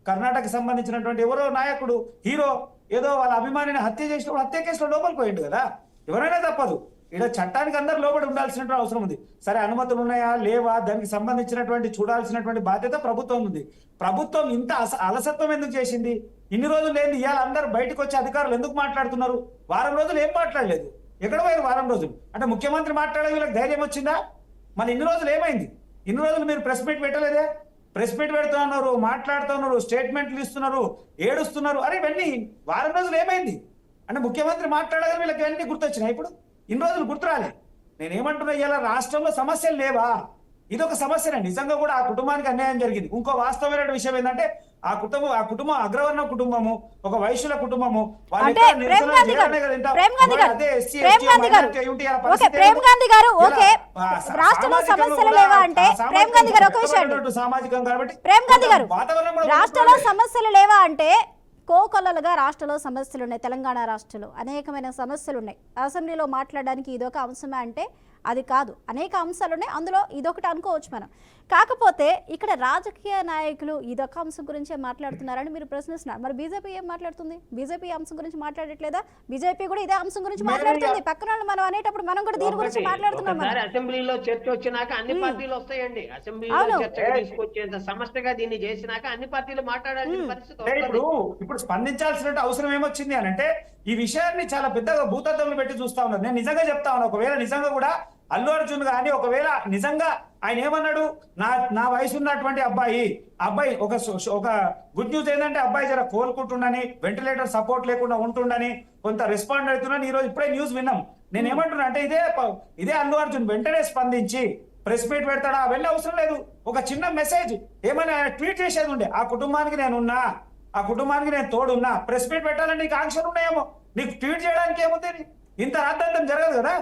కర్ణాటకకు సంబంధించినటువంటి ఎవరో నాయకుడు, హీరో ఏదో వాళ్ళ అభిమానిని హత్య చేసినప్పుడు హత్య కేసులో లోపలికి పోయిండు కదా. ఎవరైనా తప్పదు. ఇక్కడ చట్టానికి అందరు లోబడి ఉండాల్సినటువంటి అవసరం ఉంది. సరే, అనుమతులు ఉన్నాయా లేవా దానికి సంబంధించినటువంటి చూడాల్సినటువంటి బాధ్యత ప్రభుత్వం ఉంది. ప్రభుత్వం ఇంత అలసత్వం ఎందుకు చేసింది? ఇన్ని రోజులు ఏంది, ఇవాళ అందరు బయటకు వచ్చే అధికారులు ఎందుకు మాట్లాడుతున్నారు? వారం రోజులు ఏం మాట్లాడలేదు. ఎక్కడ పోయారు వారం రోజులు? అంటే ముఖ్యమంత్రి మాట్లాడే వీళ్ళకి ధైర్యం వచ్చిందా? మరి ఇన్ని రోజులు ఏమైంది? ఇన్ని రోజులు మీరు ప్రెస్ మీట్ పెట్టలేదే? ప్రెస్ మీట్ పెడుతున్నారు, మాట్లాడుతున్నారు, స్టేట్మెంట్లు ఇస్తున్నారు, ఏడుస్తున్నారు. అరే ఇవన్నీ వారం రోజులు ఏమైంది అంటే ముఖ్యమంత్రి మాట్లాడగా వీళ్ళకి ఇవన్నీ గుర్తొచ్చినాయి. ఇప్పుడు ఇన్ని రోజులు గుర్తురాలే. నేనేమంటున్నా, ఇలా రాష్ట్రంలో సమస్యలు లేవా? ఇదొక సమస్యనే. నిజంగా కూడా ఆ కుటుంబానికి అన్యాయం జరిగింది. ఇంకో వాస్తవమైన విషయం ఏంటంటే ఆ కుటుంబం అగ్రవర్ణ కుటుంబము, ఒక వైశ్యుల కుటుంబము. అంటే ప్రేమ్ గాంధీ గారు ఓకే, రాష్ట్రంలో సమస్యలు లేవా అంటే ప్రేమ్ గాంధీ గారు ఒక విషయం, సామాజికం కాబట్టి ప్రేమ్ గాంధీ గారు రాష్ట్రంలో సమస్యలు లేవా అంటే కోకొల్లలుగా రాష్ట్రంలో సమస్యలు ఉన్నాయి. తెలంగాణ రాష్ట్రంలో అనేకమైన సమస్యలు ఉన్నాయి. అసెంబ్లీలో మాట్లాడడానికి ఇదొక అంశమే అంటే అది కాదు, అనేక అంశాలు ఉన్నాయి, అందులో ఇదొకటి అనుకోవచ్చు మనం. కాకపోతే ఇక్కడ రాజకీయ నాయకులు ఇదొక అంశం గురించే మాట్లాడుతున్నారని మీరు ప్రశ్నిస్తున్నారు. మరి బీజేపీ ఏం మాట్లాడుతుంది? బీజేపీ అంశం గురించి మాట్లాడట్లేదా? బీజేపీ కూడా ఇదే అంశం గురించి మాట్లాడుతుంది. పక్కన మనం అనేటప్పుడు మనం కూడా దీని గురించి మాట్లాడుతున్నాం. అసెంబ్లీలో చర్చ వచ్చినాక అన్ని పార్టీలు వస్తాయండి. అసెంబ్లీలో చర్చ తీసుకొచ్చేంత సమస్యగా దీన్ని చేసినాక అన్ని పార్టీలు మాట్లాడాల్సిన పరిస్థితి. ఇప్పుడు స్పందించాల్సిన అవసరం ఏమొచ్చింది అని అంటే ఈ విషయాన్ని చాలా పెద్దగా భూతత్వంలో పెట్టి చూస్తా ఉన్నారు. నేను నిజంగా చెప్తా ఉన్నా, ఒకవేళ నిజంగా కూడా అల్లు అర్జున్ గాని ఒకవేళ నిజంగా ఆయన ఏమన్నాడు, నా వయసు ఉన్నటువంటి అబ్బాయి ఒక గుడ్ న్యూస్ ఏంటంటే అబ్బాయి జర కోలుకుంటుండని, వెంటిలేటర్ సపోర్ట్ లేకుండా ఉంటుండని, కొంత రెస్పాండ్ అవుతుందని ఈరోజు ఇప్పుడే న్యూస్ విన్నాం. నేను ఏమంటున్నా అంటే ఇదే అల్లు అర్జున్ వెంటనే స్పందించి ప్రెస్ మీట్ పెడతాడా? అవన్నీ అవసరం లేదు. ఒక చిన్న మెసేజ్ ఏమైనా ట్వీట్ చేసేది ఉండే, ఆ కుటుంబానికి నేనున్నా, ఆ కుటుంబానికి నేను తోడున్నా. ప్రెస్ మీట్ పెట్టాలని నీకు ఆంక్షలు ఉన్నాయేమో, నీకు ట్వీట్ చేయడానికి ఏముంది? ఇంత రాద్ధాంతం జరగదు కదా.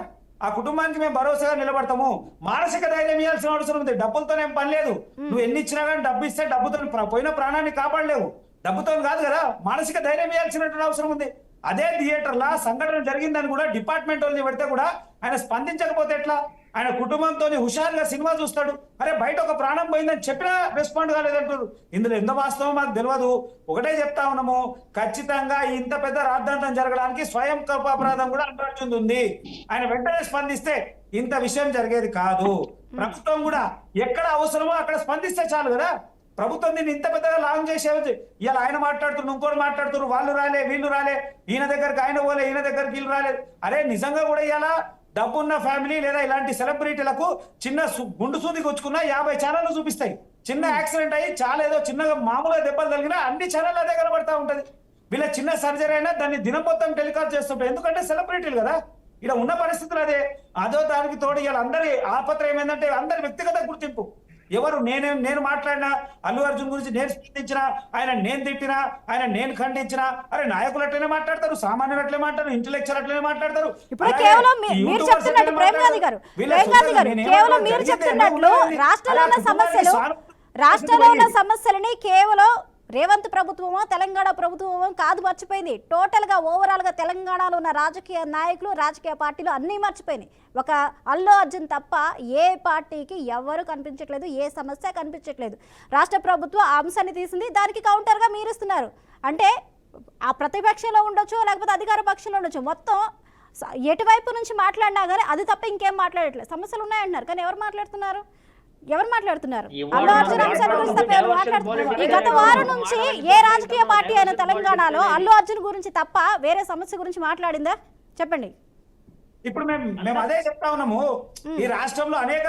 ఆ కుటుంబానికి మేము భరోసాగా నిలబడతాము. మానసిక ధైర్యం ఇవ్వాల్సిన అవసరం ఉంది. డబ్బులతోనేం పని లేదు. నువ్వు ఎన్ని ఇచ్చినా కానీ డబ్బు ఇస్తే డబ్బుతో పోయిన ప్రాణాన్ని కాపాడలేవు. డబ్బుతో కాదు కదా, మానసిక ధైర్యం ఇవ్వాల్సినటువంటి అవసరం ఉంది. అదే థియేటర్లా సంఘటన జరిగిందని కూడా డిపార్ట్మెంట్ వాళ్ళని పెడితే కూడా ఆయన స్పందించకపోతే ఎట్లా? ఆయన కుటుంబంతో హుషారుగా సినిమా చూస్తాడు. అరే బయట ఒక ప్రాణం పోయిందని చెప్పినా రెస్పాండ్ కాలేదంటారు. ఇందులో ఎంత వాస్తవం మాకు తెలియదు. ఒకటే చెప్తా ఉన్నాము, ఖచ్చితంగా ఇంత పెద్ద రాద్ధాంతం జరగడానికి స్వయం కల్పాపరాధం కూడా అంటుంది. ఆయన వెంటనే స్పందిస్తే ఇంత విషయం జరిగేది కాదు. ప్రభుత్వం కూడా ఎక్కడ అవసరమో అక్కడ స్పందిస్తే చాలు కదా. ప్రభుత్వం దీన్ని ఇంత పెద్దగా లాంగ్ చేసేది. ఇలా ఆయన మాట్లాడుతున్నారు, ఇంకోటి మాట్లాడుతున్నారు, వాళ్ళు రాలే వీళ్ళు రాలే, ఈయన దగ్గరికి ఆయన పోలే, ఈయన దగ్గరికి వీళ్ళు రాలేదు. అరే నిజంగా కూడా ఇలా డబ్బున్న ఫ్యామిలీ లేదా ఇలాంటి సెలబ్రిటీలకు చిన్న గుండు సూది కొచ్చుకున్నా 50 ఛానళ్ళు చూపిస్తాయి. చిన్న యాక్సిడెంట్ అయ్యి చాలా ఏదో చిన్నగా మామూలుగా దెబ్బలు తగిలినా అన్ని ఛానళ్ళు అదే కనబడతా ఉంటది. వీళ్ళ చిన్న సర్జరీ అయినా దాన్ని దినం మొత్తం టెలికాస్ట్ చేస్తుంటారు. ఎందుకంటే సెలబ్రిటీలు కదా. ఇలా ఉన్న పరిస్థితులు అదో దానికి తోడు ఇలా అందరి ఆపత్రం ఏమైందంటే అందరి వ్యక్తిగత గుర్తింపు. ఎవరు నేను మాట్లాడినా, అల్లు అర్జున్ గురించి నేను స్పందించినా, ఆయన నేను తిట్టినా, ఆయన నేను ఖండించినా, అరే నాయకులు అట్లనే మాట్లాడతారు, సామాన్యులు అట్లే మాట్లాడతారు, ఇంటెలెక్చువల్ అట్లనే మాట్లాడతారు. ఇప్పుడు కేవలం మీరు చెప్తున్నట్టు ప్రేమ్ గాంధీ గారు కేవలం మీరు చెప్తున్నట్లు రాష్ట్రంలో ఉన్న సమస్యలని కేవలం రేవంత్ ప్రభుత్వమో తెలంగాణ ప్రభుత్వమో కాదు మర్చిపోయింది. టోటల్గా ఓవరాల్గా తెలంగాణలో ఉన్న రాజకీయ నాయకులు, రాజకీయ పార్టీలు అన్నీ మర్చిపోయినాయి. ఒక అల్లు అర్జున్ తప్ప ఏ పార్టీకి ఎవరు కనిపించట్లేదు, ఏ సమస్య కనిపించట్లేదు. రాష్ట్ర ప్రభుత్వం ఆ అంశాన్ని తీసింది, దానికి కౌంటర్గా మీరు ఇస్తున్నారు. అంటే ఆ ప్రతిపక్షంలో ఉండొచ్చు, లేకపోతే అధికార పక్షంలో ఉండొచ్చు, మొత్తం ఎటువైపు నుంచి మాట్లాడినా కానీ అది తప్ప ఇంకేం మాట్లాడట్లేదు. సమస్యలు ఉన్నాయంటున్నారు కానీ ఎవరు మాట్లాడుతున్నారు? అల్లు అర్జున్ అంశాల గురించి తప్ప ఎవరు మాట్లాడుతున్నారు? ఈ గత వారం నుంచి ఏ రాజకీయ పార్టీ అయినా తెలంగాణలో అల్లు అర్జున్ గురించి తప్ప వేరే సమస్య గురించి మాట్లాడిందా? చెప్పండి. ఇప్పుడు మేము అదే చెప్తా ఉన్నాము. ఈ రాష్ట్రంలో అనేక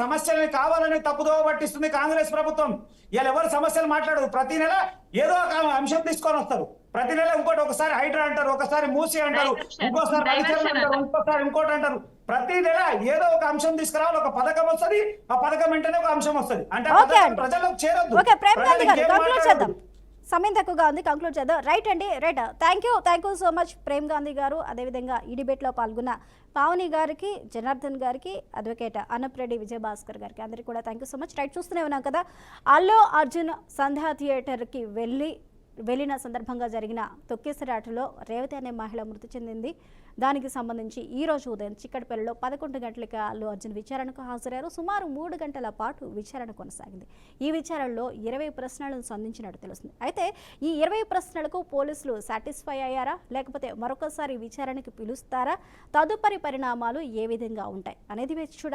సమస్యల్ని కావాలని తప్పుదోవ పట్టిస్తుంది కాంగ్రెస్ ప్రభుత్వం. ఇలా ఎవరు సమస్యలు మాట్లాడదు. ప్రతి నెల ఏదో ఒక అంశం తీసుకొని వస్తారు. ప్రతి నెల ఒకసారి హైడ్రా అంటారు, ఒకసారి మూసి అంటారు, ఇంకోసారి ఇంకోటి అంటారు. ప్రతి నెల ఏదో ఒక అంశం తీసుకురావాలి. ఒక పథకం వస్తుంది, ఆ పథకం వెంటనే ఒక అంశం వస్తుంది. అంటే ప్రజలకు చేరొద్దు. సమయం తక్కువగా ఉంది, కంక్లూడ్ చేద్దాం. రైట్ అండి, right. Thank you so much Prem Gandhi garu. అదేవిధంగా ఈ డిబేట్లో పాల్గొన్న పావని గారికి, జనార్దన్ గారికి, అడ్వకేట్ అన్నప్రెడ్డి విజయభాస్కర్ గారికి అందరికీ కూడా thank you so much. Right, చూస్తూనే ఉన్నాం కదా, అల్లు అర్జున్ సంధ్యా థియేటర్కి వెళ్ళిన సందర్భంగా జరిగిన తొక్కేసరాటలో రేవతి అనే మహిళ మృతి చెందింది. దానికి సంబంధించి ఈ రోజు ఉదయం చిక్కడపల్లిలో 11 గంటలకు అల్లు అర్జున్ విచారణకు హాజరయ్యారు. సుమారు 3 గంటల పాటు విచారణ కొనసాగింది. ఈ విచారణలో 20 ప్రశ్నలను సంధించినట్టు తెలుస్తుంది. అయితే ఈ 20 ప్రశ్నలకు పోలీసులు సాటిస్ఫై అయ్యారా, లేకపోతే మరొకసారి విచారణకు పిలుస్తారా, తదుపరి పరిణామాలు ఏ విధంగా ఉంటాయి అనేది చూడాలి.